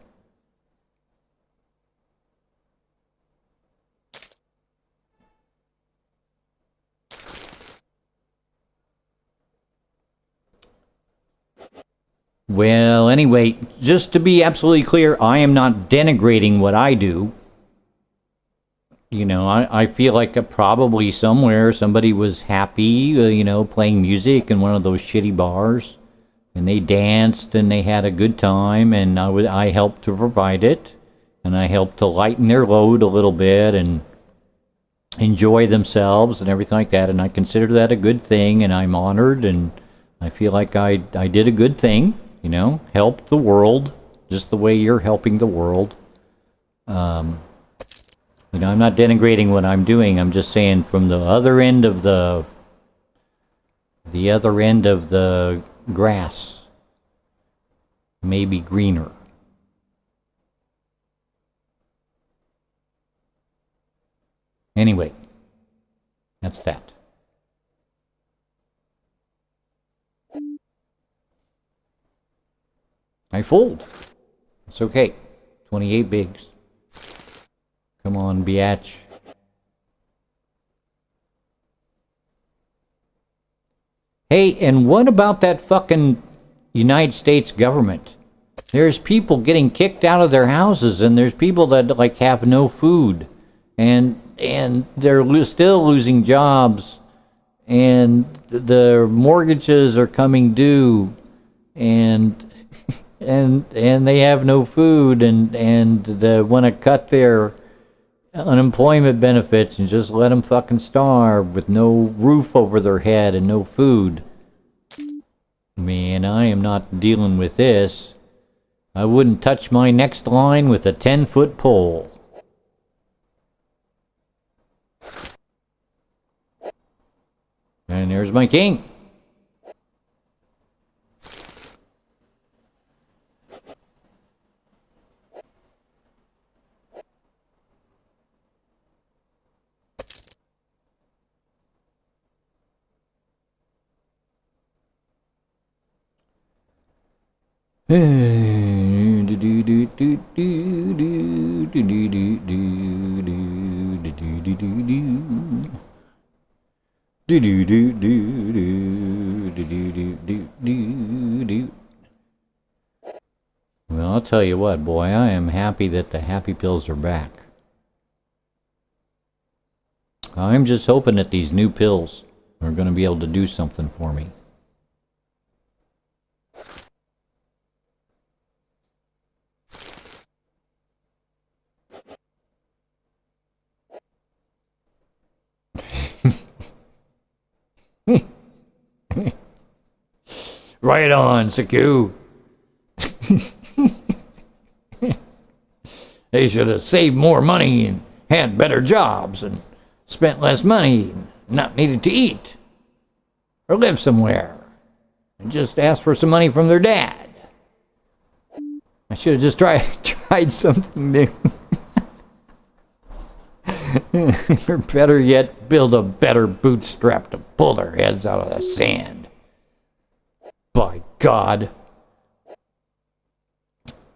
Well, anyway, just to be absolutely clear, I am not denigrating what I do. You know, I feel like probably somewhere somebody was happy, you know, playing music in one of those shitty bars. And they danced and they had a good time, and I helped to provide it. And I helped to lighten their load a little bit and enjoy themselves and everything like that. And I consider that a good thing, and I'm honored, and I feel like I did a good thing, you know, helped the world just the way you're helping the world. You know, I'm not denigrating what I'm doing. I'm just saying from the other end of the grass may be greener. Anyway, that's that. I fold. It's okay. 28 bigs. Come on, biatch. Hey, and what about that fucking United States government? There's people getting kicked out of their houses, and there's people that like have no food, and they're still losing jobs, and the mortgages are coming due, and they have no food, and they want to cut their unemployment benefits and just let them fucking starve with no roof over their head and no food. Man, I am not dealing with this. I wouldn't touch my next line with a 10-foot pole. And there's my king. Well, I'll tell you what, boy, I am happy that the happy pills are back. I'm just hoping that these new pills are going to be able to do something for me. Right on, Saku. They should have saved more money and had better jobs and spent less money and not needed to eat or live somewhere. and just ask for some money from their dad. I should have just tried something new. Or better yet, build a better bootstrap to pull their heads out of the sand. By God.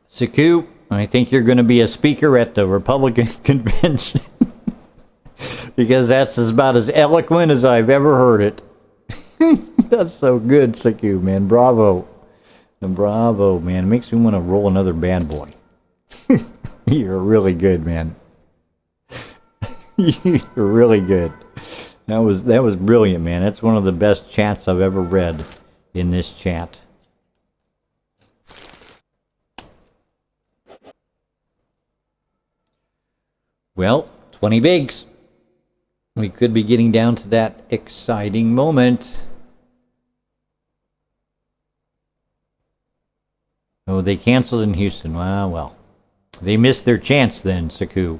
Saku, I think you're going to be a speaker at the Republican convention. Because that's about as eloquent as I've ever heard it. That's so good, Saku, man. Bravo. Bravo, man. It makes me want to roll another bad boy. You're really good, man. You're really good. That was brilliant, man. That's one of the best chats I've ever read in this chat. Well, 20 bigs. We could be getting down to that exciting moment. Oh, they canceled in Houston. Well. They missed their chance then, Saku.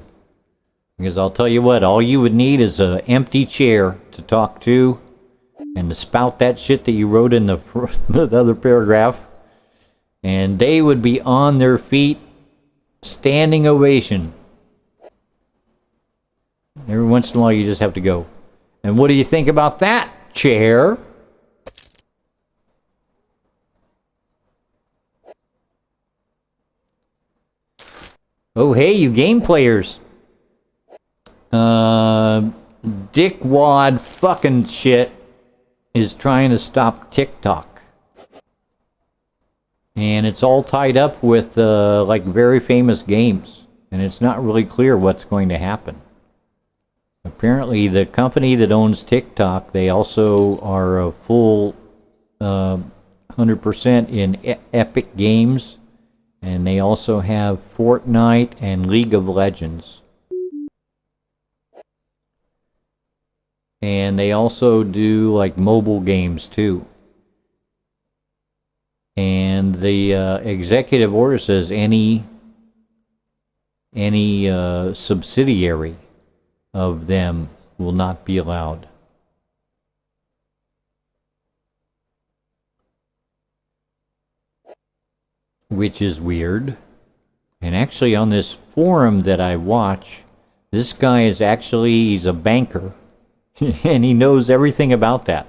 Because I'll tell you what, all you would need is an empty chair to talk to and to spout that shit that you wrote in the other paragraph. And they would be on their feet, standing ovation. Every once in a while you just have to go, and what do you think about that, chair? Oh, hey, you game players. Dickwad fucking shit is trying to stop TikTok. And it's all tied up with, like, very famous games. And it's not really clear what's going to happen. Apparently, the company that owns TikTok, they also are a full 100% in Epic Games. And they also have Fortnite and League of Legends. And they also do like mobile games too. And the executive order says any subsidiary of them will not be allowed. Which is weird. And actually on this forum that I watch, this guy is he's a banker. And he knows everything about that.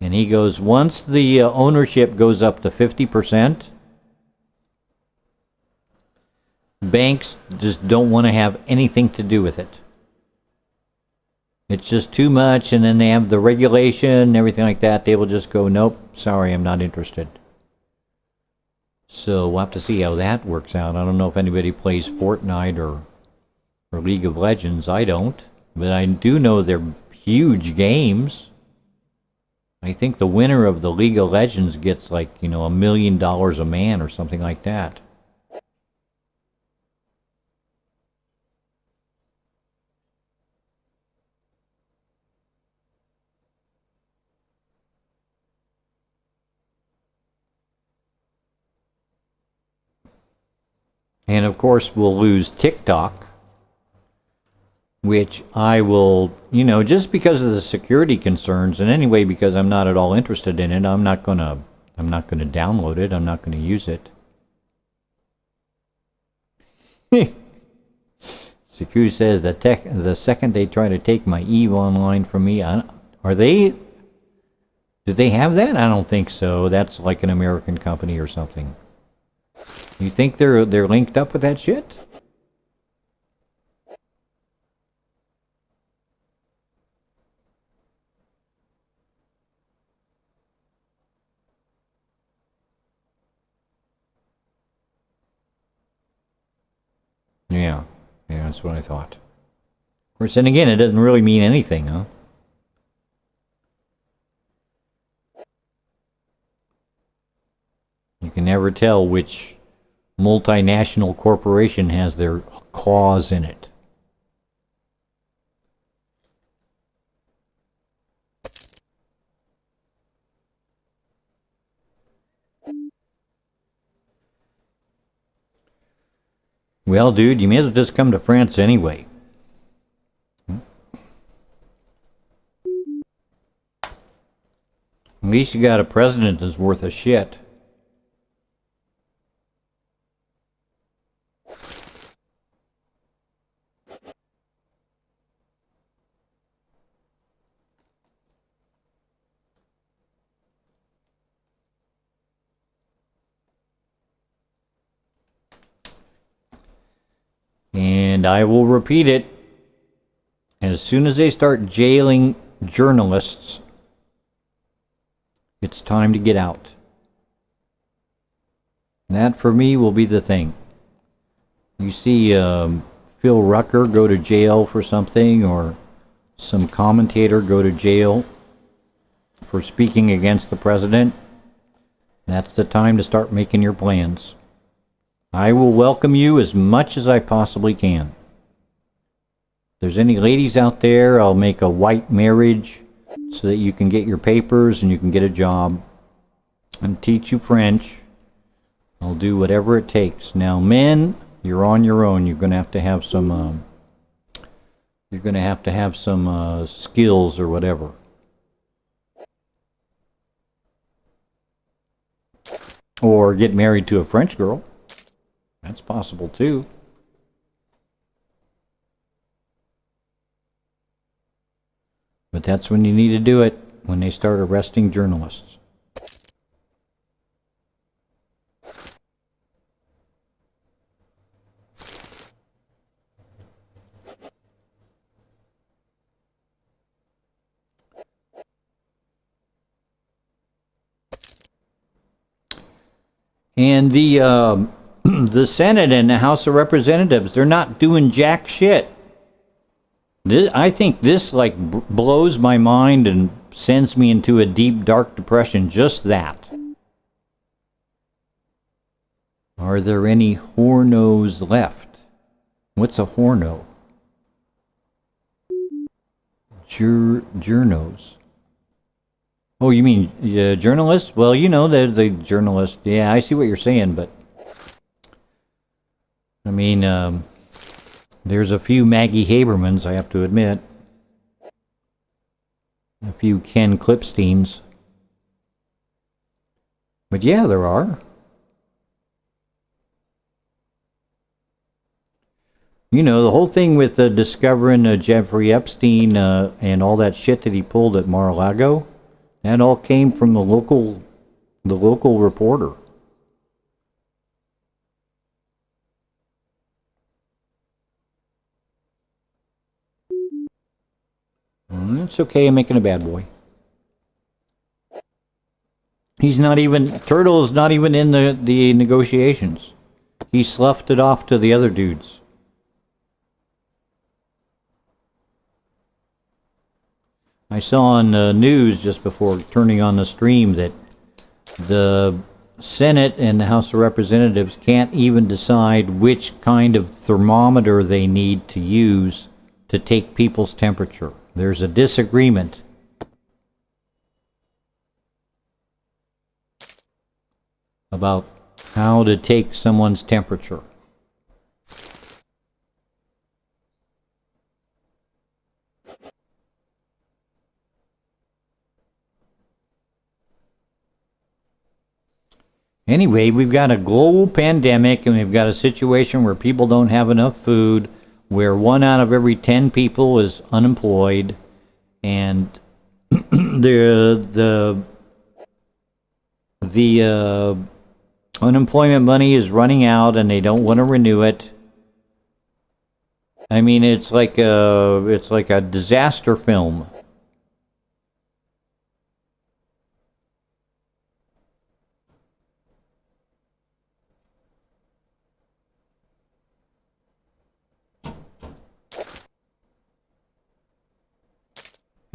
And he goes, once the ownership goes up to 50%, banks just don't want to have anything to do with it. It's just too much, and then they have the regulation and everything like that. They will just go, nope, sorry, I'm not interested. So we'll have to see how that works out. I don't know if anybody plays Fortnite or League of Legends. I don't. But I do know they're huge games. I think the winner of the League of Legends gets like, $1 million a man or something like that. And of course, we'll lose TikTok, which I will, just because of the security concerns, and anyway, because I'm not at all interested in it, I'm not gonna download it. I'm not gonna use it. Saku says the second they try to take my EVE Online from me, do they have that? I don't think so. That's like an American company or something. You think they're linked up with that shit? Yeah, that's what I thought. Of course, then again, it doesn't really mean anything, huh? You can never tell which multinational corporation has their claws in it. Well, dude, you may as well just come to France anyway. At least you got a president that's worth a shit. And I will repeat it. As soon as they start jailing journalists, it's time to get out. That, for me, will be the thing. You see Phil Rucker go to jail for something, or some commentator go to jail for speaking against the president. That's the time to start making your plans. I will welcome you as much as I possibly can. If there's any ladies out there, I'll make a white marriage so that you can get your papers and you can get a job. And teach you French. I'll do whatever it takes. Now, men, you're on your own. You're going to have some. You're going to have some skills or whatever. Or get married to a French girl. That's possible too. But that's when you need to do it, when they start arresting journalists. And the Senate and the House of Representatives, they're not doing jack shit. I think this blows my mind and sends me into a deep, dark depression. Just that. Are there any hornos left? What's a horno? Journos. Oh, you mean journalists? Well, you know, the journalists. Yeah, I see what you're saying, but I mean, there's a few Maggie Habermans, I have to admit. A few Ken Clipsteins. But yeah, there are. You know, the whole thing with discovering Jeffrey Epstein and all that shit that he pulled at Mar-a-Lago, that all came from the local reporter. It's okay, I'm making a bad boy. Turtle is not even in the negotiations. He sloughed it off to the other dudes. I saw on the news just before turning on the stream that the Senate and the House of Representatives can't even decide which kind of thermometer they need to use to take people's temperature. There's a disagreement. About how to take someone's temperature. Anyway, we've got a global pandemic and we've got a situation where people don't have enough food, where 1 out of every 10 people is unemployed, and the unemployment money is running out and they don't want to renew it. I mean, it's like a disaster film.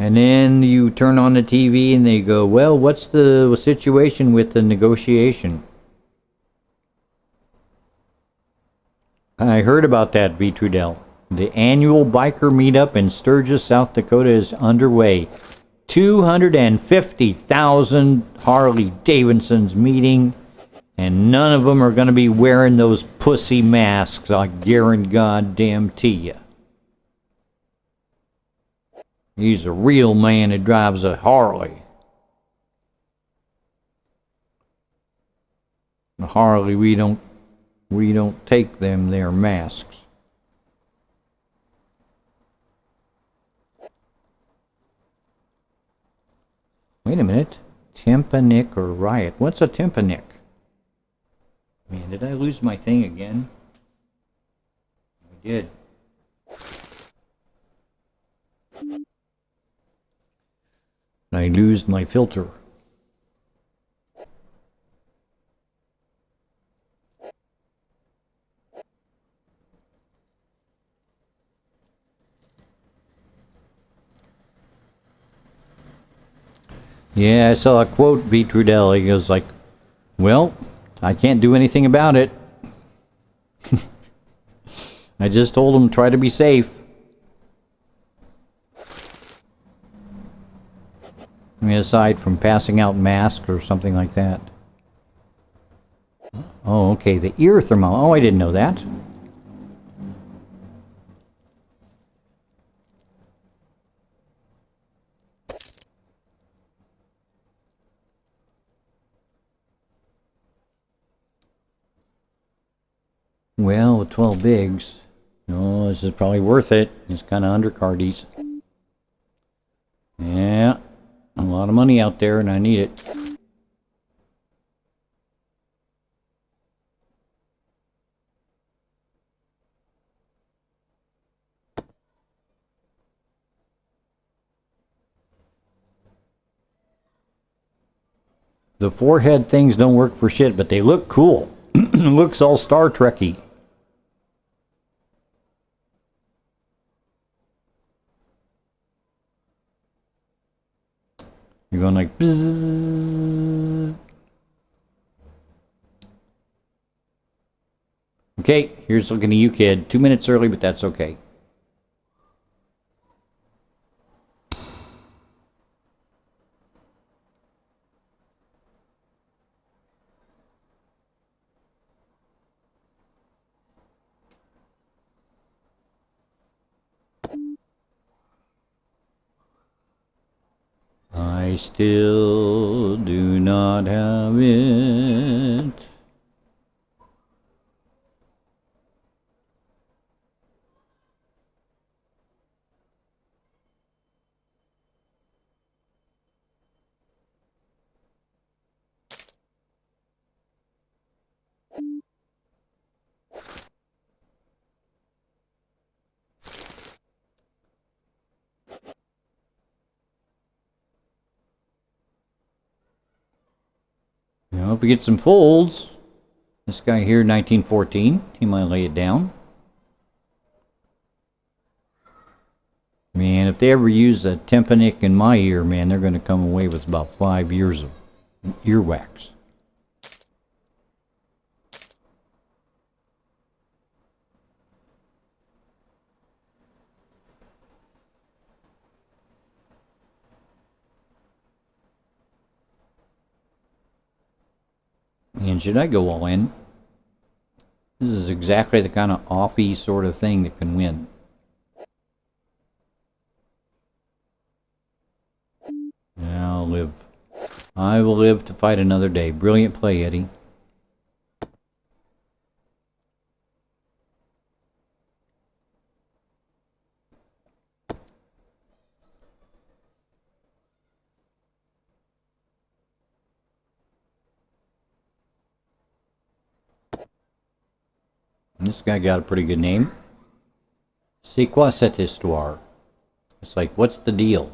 And then you turn on the TV and they go, well, what's the situation with the negotiation? I heard about that, V. Trudell. The annual biker meetup in Sturgis, South Dakota is underway. 250,000 Harley Davidsons meeting, and none of them are going to be wearing those pussy masks, I guarantee you. He's a real man who drives a Harley. Harley, we don't take them their masks. Wait a minute. Tympanic or riot? What's a tympanic? Man, did I lose my thing again? I did. I lose my filter. Yeah, I saw a quote, V. Trudell. He goes like, well, I can't do anything about it. I just told him try to be safe. I mean, aside from passing out masks or something like that. Oh, okay, the ear thermometer. Oh, I didn't know that. Well, with 12 bigs, no, this is probably worth it. It's kind of undercardies. Yeah, a lot of money out there, and I need it. The forehead things don't work for shit, but they look cool. It looks all Star Trek-y. You're going like bzzz. Okay, here's looking at you, kid. 2 minutes early, but that's okay. I still do not have it. You know, if we get some folds, this guy here, 1914, he might lay it down. Man, if they ever use a tympanic in my ear, man, they're going to come away with about 5 years of earwax. And should I go all in? This is exactly the kind of offy sort of thing that can win. I'll live. I will live to fight another day. Brilliant play, Eddie. This guy got a pretty good name. C'est quoi cette histoire? It's like, what's the deal?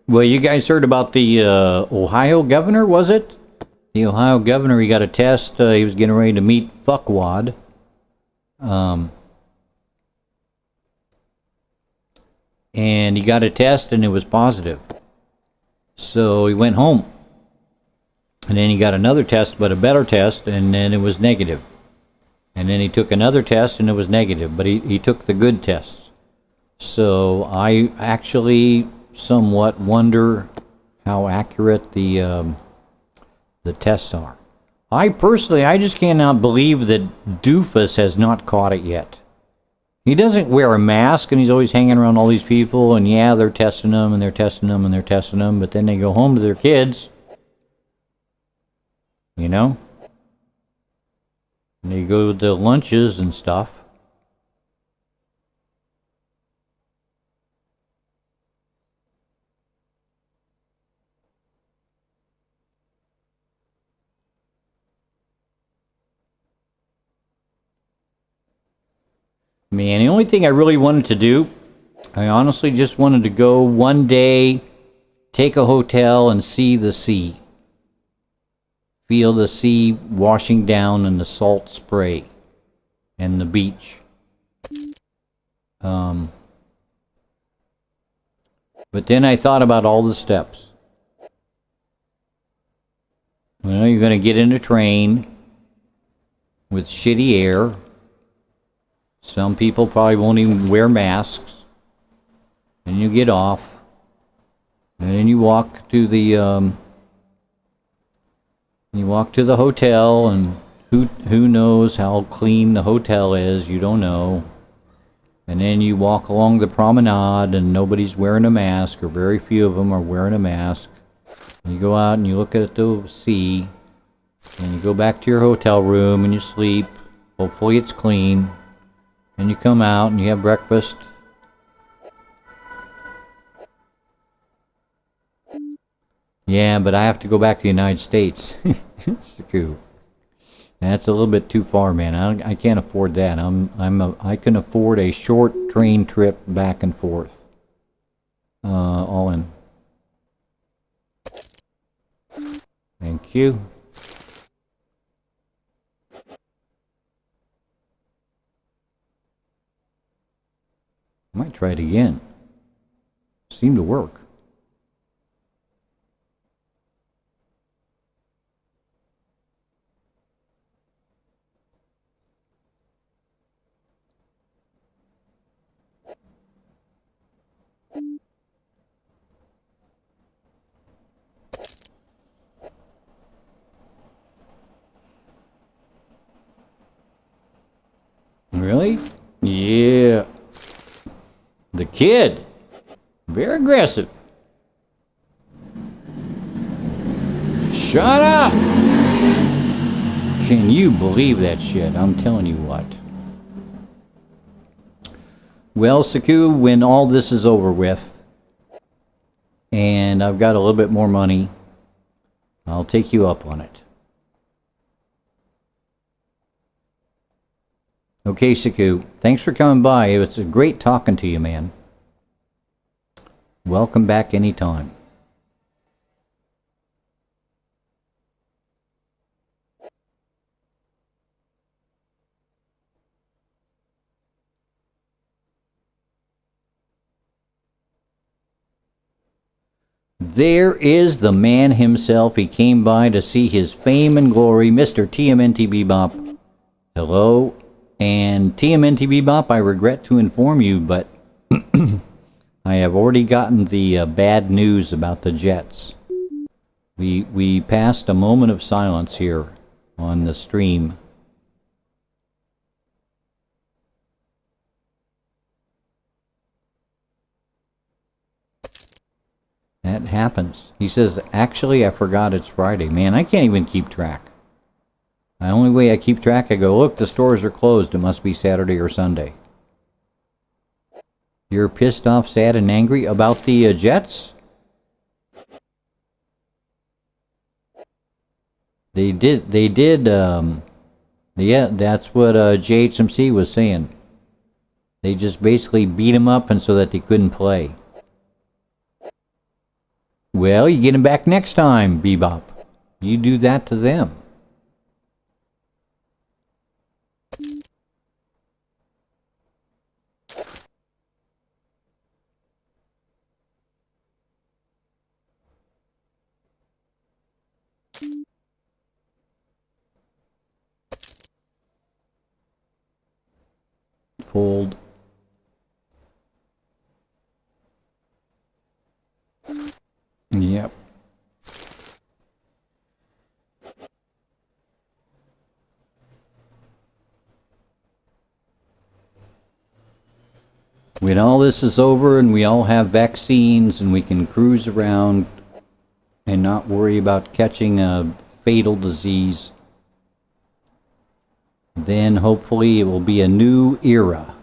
Well, you guys heard about the Ohio governor, was it? The Ohio governor, he got a test. He was getting ready to meet Fuckwad. And he got a test and it was positive. So he went home. And then he got another test, but a better test, and then it was negative. And then he took another test and it was negative, but he took the good tests. So I actually somewhat wonder how accurate the tests are. I personally, I just cannot believe that Doofus has not caught it yet. He doesn't wear a mask, and he's always hanging around all these people, and yeah, they're testing him, and they're testing him, and they're testing him, but then they go home to their kids. You know? And they go to lunches and stuff. Man, the only thing I really wanted to do, I honestly just wanted to go one day, take a hotel, and see the sea. Feel the sea washing down in the salt spray and the beach. But then I thought about all the steps. Well, you're going to get in a train with shitty air. Some people probably won't even wear masks. And you get off. And then you walk to the hotel, and who knows how clean the hotel is, you don't know. And then you walk along the promenade, and nobody's wearing a mask, or very few of them are wearing a mask. And you go out and you look at the sea, and you go back to your hotel room and you sleep. Hopefully it's clean. And you come out and you have breakfast. Yeah, but I have to go back to the United States. It's cool. That's a little bit too far, man. I can't afford that. I can afford a short train trip back and forth. All in. Thank you. Might try it again. Seemed to work. Really? Yeah. The kid. Very aggressive. Shut up! Can you believe that shit? I'm telling you what. Well, Saku, when all this is over with, and I've got a little bit more money, I'll take you up on it. Okay, Saku. Thanks for coming by. It's great talking to you, man. Welcome back anytime. There is the man himself. He came by to see his fame and glory, Mr. TMNT Bebop. Hello. And TMNT Bebop, I regret to inform you, but I have already gotten the bad news about the Jets. We passed a moment of silence here on the stream. That happens. He says, actually, I forgot it's Friday. Man, I can't even keep track. The only way I keep track, I go, look, the stores are closed. It must be Saturday or Sunday. You're pissed off, sad, and angry about the Jets? They did, yeah, that's what JHMC was saying. They just basically beat him up and so that they couldn't play. Well, you get him back next time, Bebop. You do that to them. Fold. Yep. When all this is over and we all have vaccines and we can cruise around and not worry about catching a fatal disease, then hopefully it will be a new era.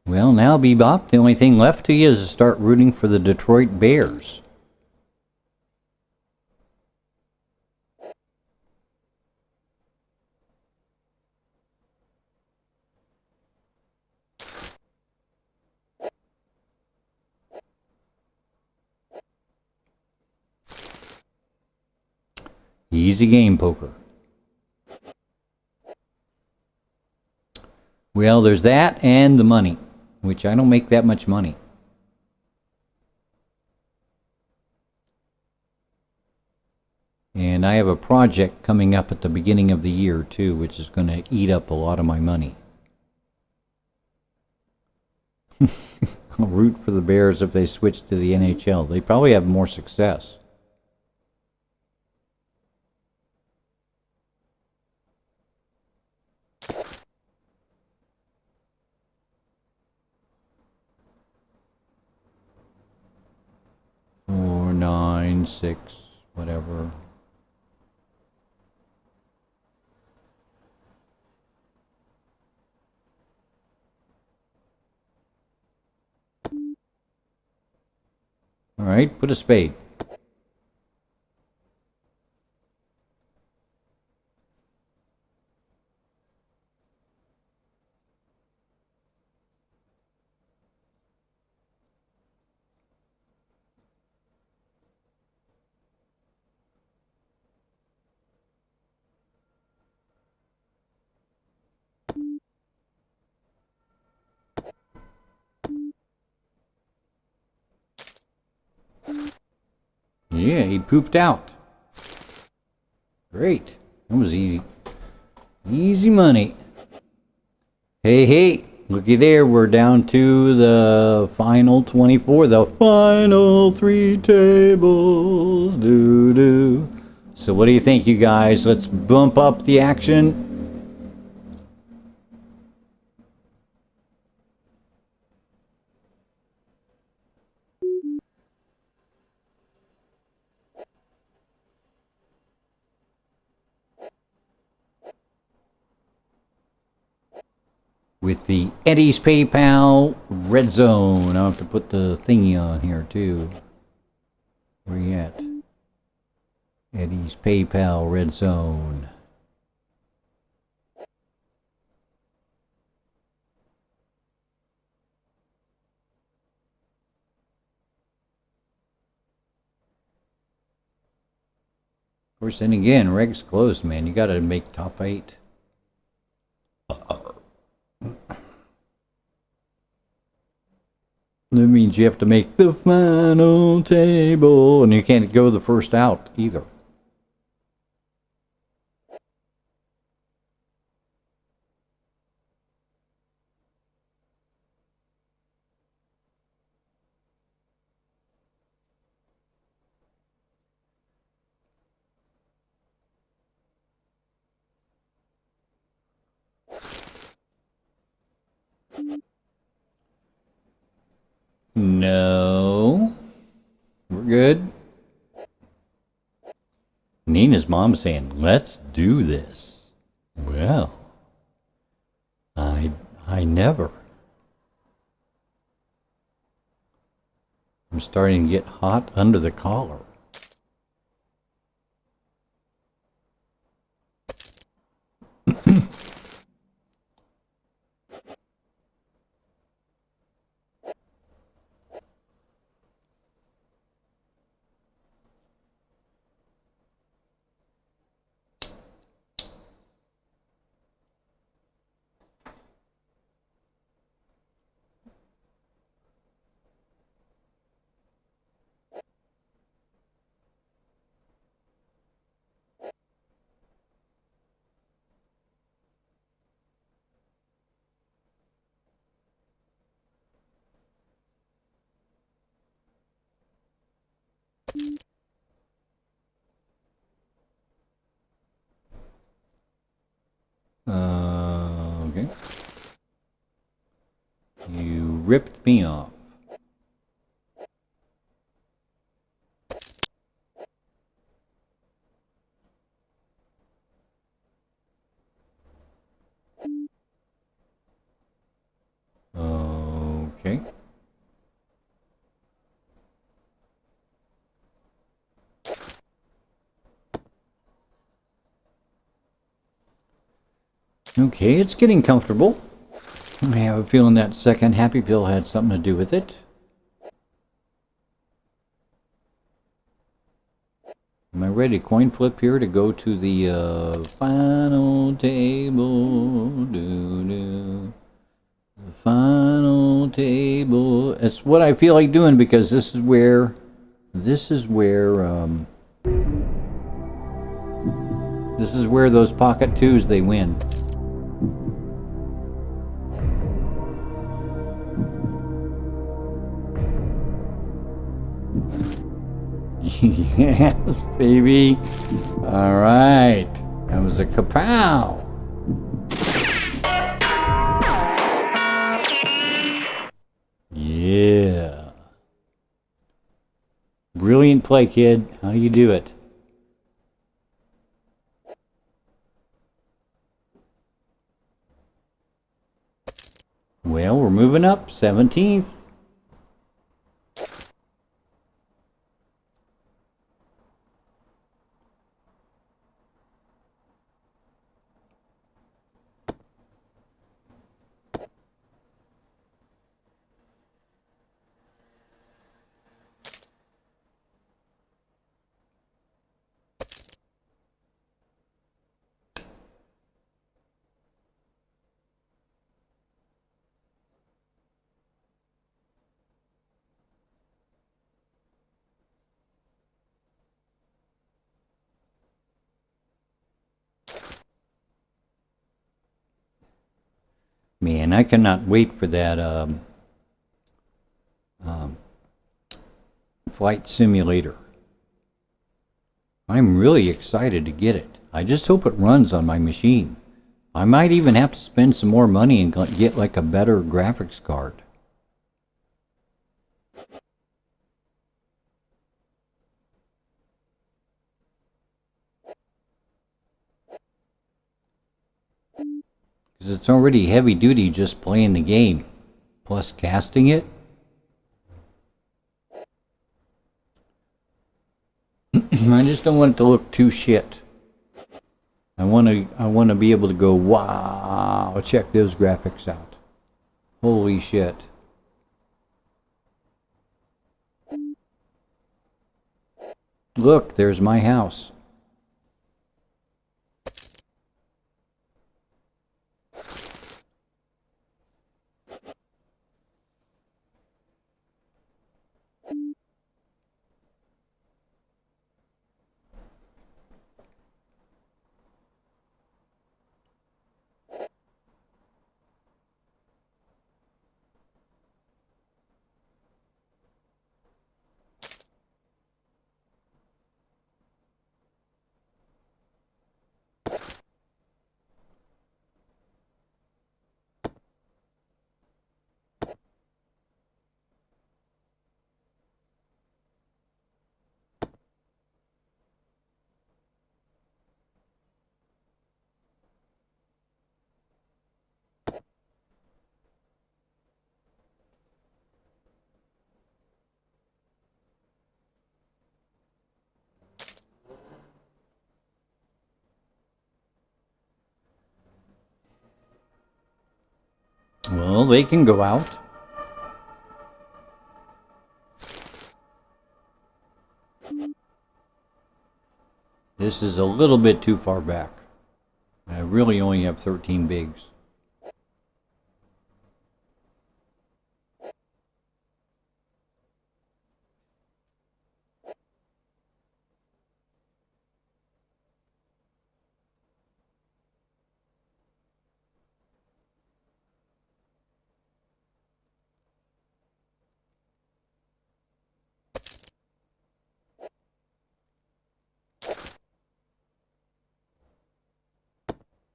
Well, now, Bebop, the only thing left to you is to start rooting for the Detroit Bears. Easy game, poker. Well, there's that and the money, which I don't make that much money. And I have a project coming up at the beginning of the year, too, which is going to eat up a lot of my money. I'll root for the Bears if they switch to the NHL. They probably have more success. Four, 9, 6, whatever. All right, put a spade. Yeah, he pooped out. Great. That was easy. Easy money. Hey, hey, looky there. We're down to the final 24. The final 3 tables. Doo-doo. So what do you think, you guys? Let's bump up the action. With the Eddie's PayPal Red Zone. I'll have to put the thingy on here too. Where you at? Eddie's PayPal Red Zone. Of course, then again, reg's closed, man. You gotta make top 8. That means you have to make the final table, and you can't go the first out either. No. We're good. Nina's mom saying, let's do this. Well, I never. I'm starting to get hot under the collar. Okay. You ripped me off. Okay. Okay, it's getting comfortable. I have a feeling that second happy pill had something to do with it. Am I ready? Coin flip here to go to the final table. The final table. It's what I feel like doing because this is where those pocket twos they win. Yes, baby. All right. That was a kapow. Yeah. Brilliant play, kid. How do you do it? Well, we're moving up. 17th. Man, I cannot wait for that flight simulator. I'm really excited to get it. I just hope it runs on my machine. I might even have to spend some more money and get like a better graphics card. Because it's already heavy duty just playing the game. Plus casting it. I just don't want it to look too shit. I want to be able to go, wow, check those graphics out. Holy shit. Look, there's my house. Well, they can go out. This is a little bit too far back. I really only have 13 bigs.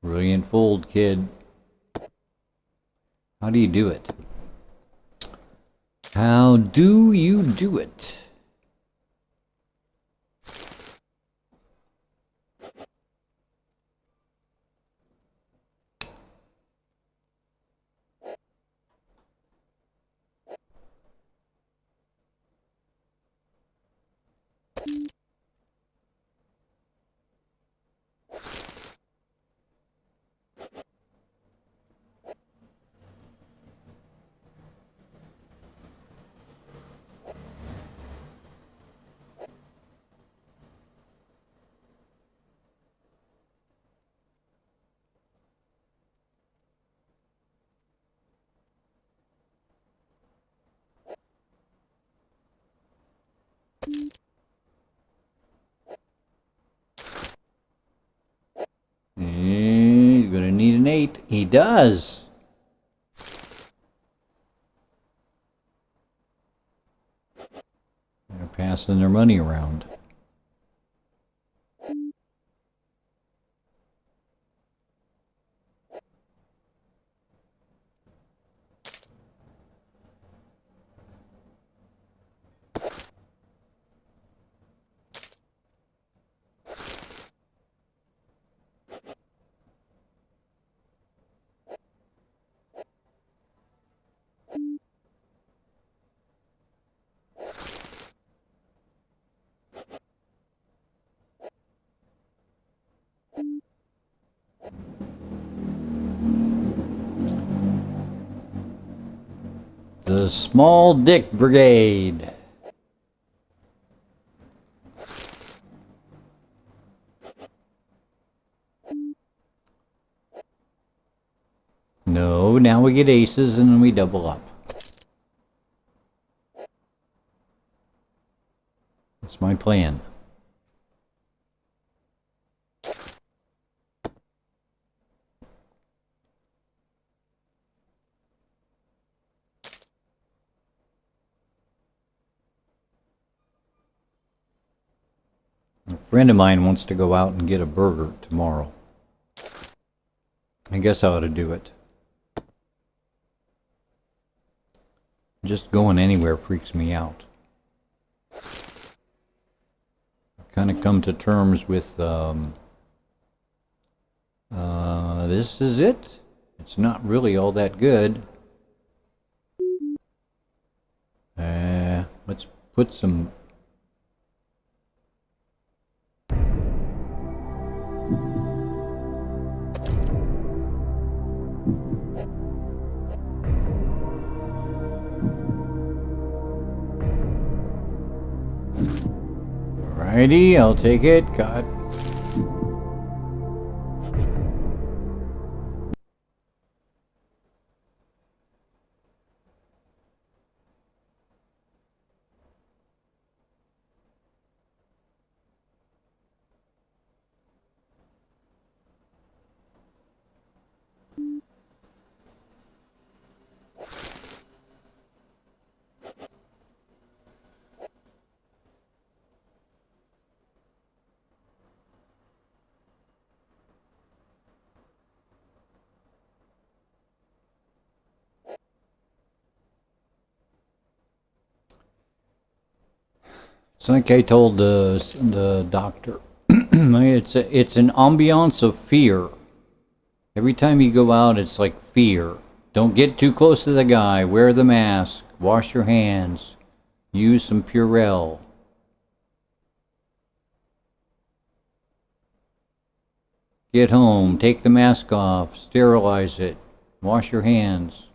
Brilliant fold, kid. How do you do it? How do you do it? He's gonna need an 8. He does. They're passing their money around. The Small Dick Brigade. No, now we get aces and then we double up. That's my plan. A friend of mine wants to go out and get a burger tomorrow. I guess I ought to do it. Just going anywhere freaks me out. I've kind of come to terms with, this is it. It's not really all that good. Let's put some... Alrighty, I'll take it. Cut. It's like I told the doctor. it's an ambiance of fear. Every time you go out, it's like fear. Don't get too close to the guy. Wear the mask. Wash your hands. Use some Purell. Get home. Take the mask off. Sterilize it. Wash your hands.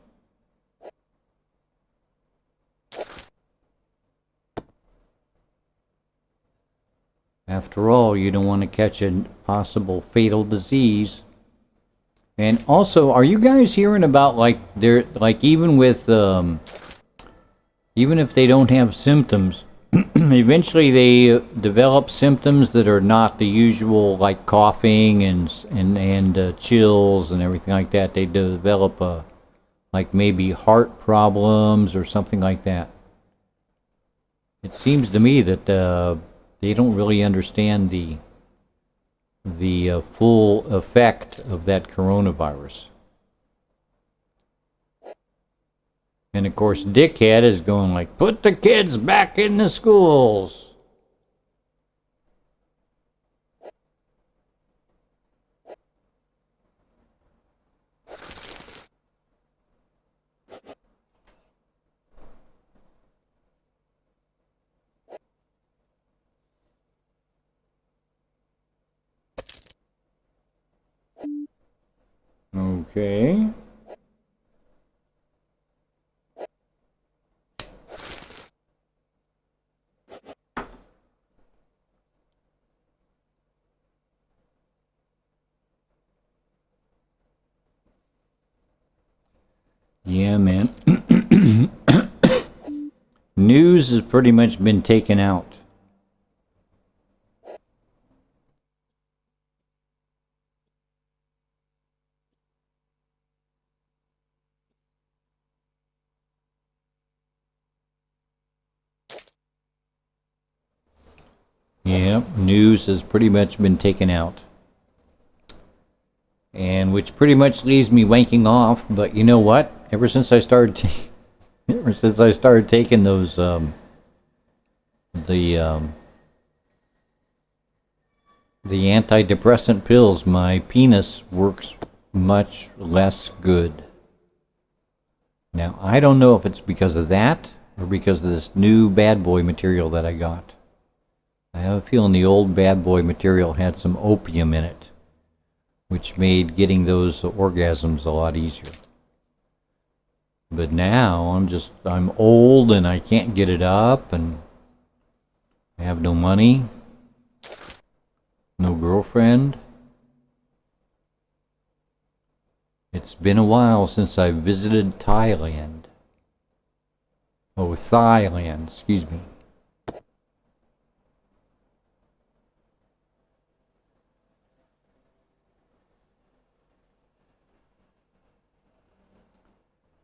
After all, you don't want to catch a possible fatal disease. And also, are you guys hearing about even with even if they don't have symptoms, eventually they develop symptoms that are not the usual, like coughing and chills and everything like that. They develop like maybe heart problems or something like that. It seems to me that they don't really understand the full effect of that coronavirus. And of course, Dickhead is going like, put the kids back in the schools. Okay. Yeah, man. News has pretty much been taken out. Yep, news has pretty much been taken out. And which pretty much leaves me wanking off, but you know what? Ever since I started taking those the antidepressant pills, my penis works much less good. Now, I don't know if it's because of that or because of this new bad boy material that I got. I have a feeling the old bad boy material had some opium in it, which made getting those orgasms a lot easier. But now I'm old and I can't get it up, and I have no money, no girlfriend. It's been a while since I visited Thailand. Oh, Thailand, excuse me.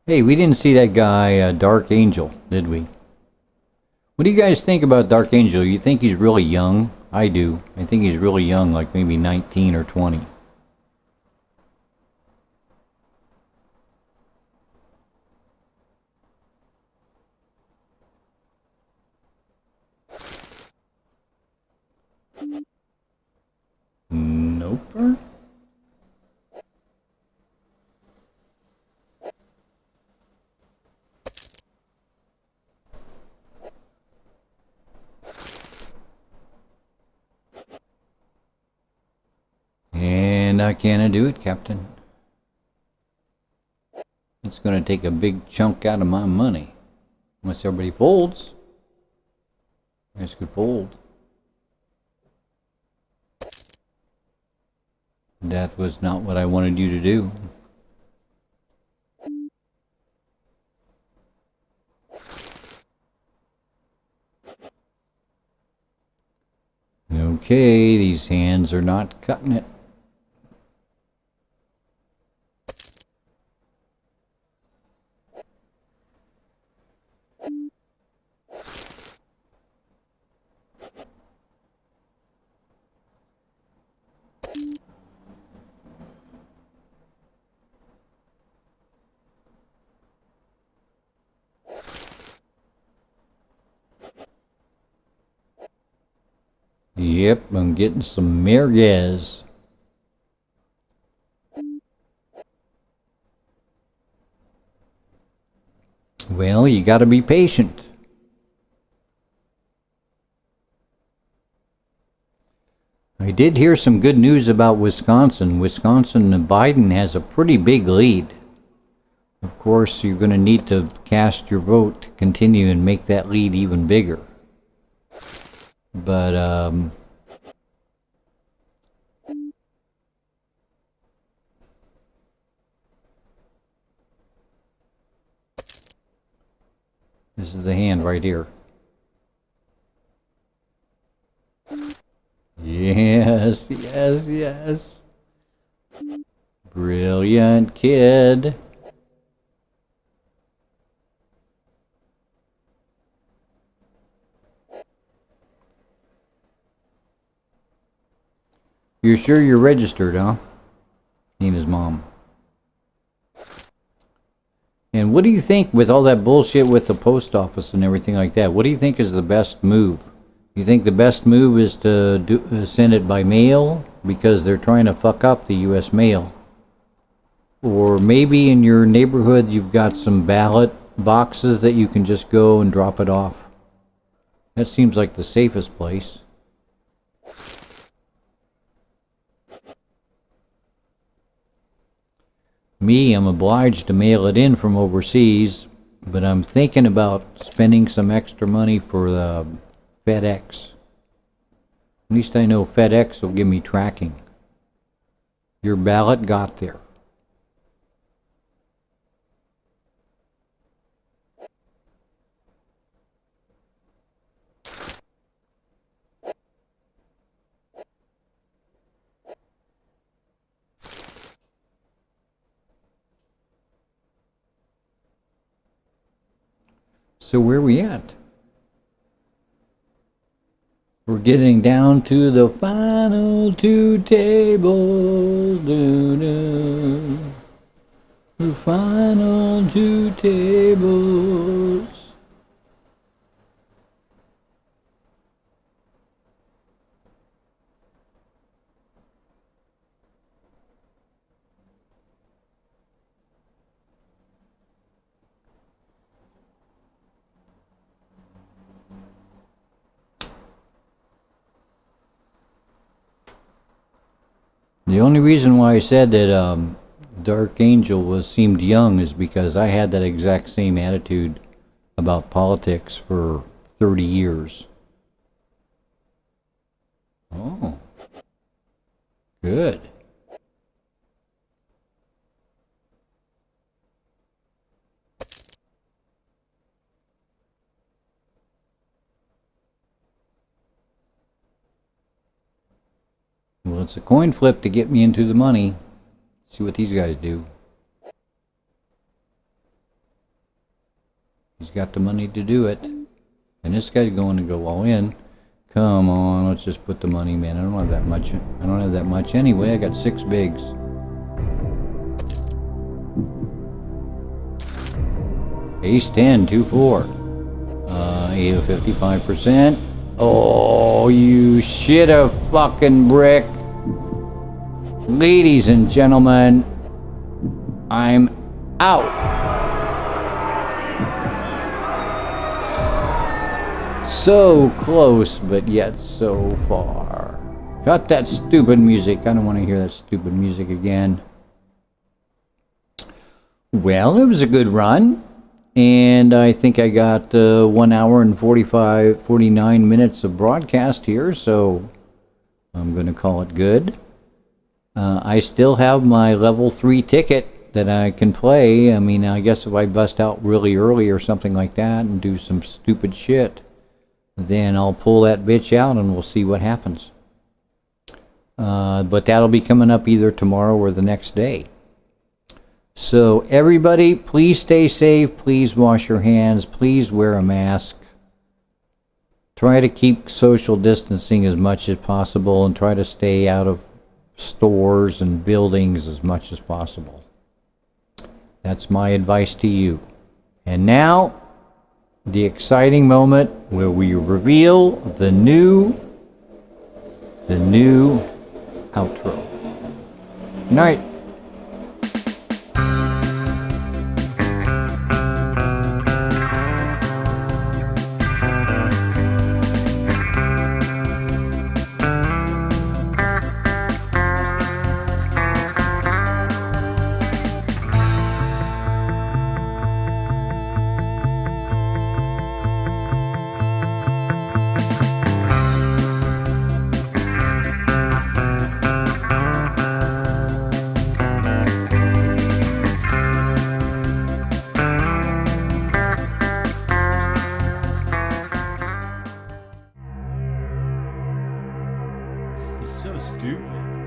Hey, we didn't see that guy, Dark Angel, did we? What do you guys think about Dark Angel? You think he's really young? I do. I think he's really young, like maybe 19 or 20. Nope. And I can't do it, Captain. It's going to take a big chunk out of my money. Unless everybody folds. You guys could fold. That was not what I wanted you to do. Okay, these hands are not cutting it. Yep, I'm getting some merguez. Well, you gotta be patient. I did hear some good news about Wisconsin. Wisconsin, Biden has a pretty big lead. Of course, you're going to need to cast your vote to continue and make that lead even bigger. But, this is the hand right here. Yes, yes, yes. Brilliant kid. You're sure you're registered, huh? Nina's mom. And what do you think with all that bullshit with the post office and everything like that? What do you think is the best move? You think the best move is to send it by mail because they're trying to fuck up the U.S. mail? Or maybe in your neighborhood you've got some ballot boxes that you can just go and drop it off. That seems like the safest place. Me, I'm obliged to mail it in from overseas, but I'm thinking about spending some extra money for the FedEx. At least I know FedEx will give me tracking. Your ballot got there. So where we at? We're getting down to the final two tables. Doo-doo. The final two tables. The only reason why I said that Dark Angel seemed young is because I had that exact same attitude about politics for 30 years. Oh, good. Well, it's a coin flip to get me into the money. See what these guys do. He's got the money to do it. And this guy's going to go all in. Come on, let's just put the money, man. I don't have that much. I don't have that much anyway. I got 6 bigs. Ace 10, 2-4. 55%. Oh, you shit a fucking brick. Ladies and gentlemen, I'm out. So close, but yet so far. Cut that stupid music. I don't want to hear that stupid music again. Well, it was a good run. And I think I got 1 hour and 49 minutes of broadcast here, so I'm going to call it good. I still have my level 3 ticket that I can play. I mean, I guess if I bust out really early or something like that and do some stupid shit, then I'll pull that bitch out and we'll see what happens. But that'll be coming up either tomorrow or the next day. So everybody, please stay safe. Please wash your hands. Please wear a mask. Try to keep social distancing as much as possible and try to stay out of stores and buildings as much as possible. That's my advice to you. And now, the exciting moment where we reveal the new outro. Good night. It's so stupid.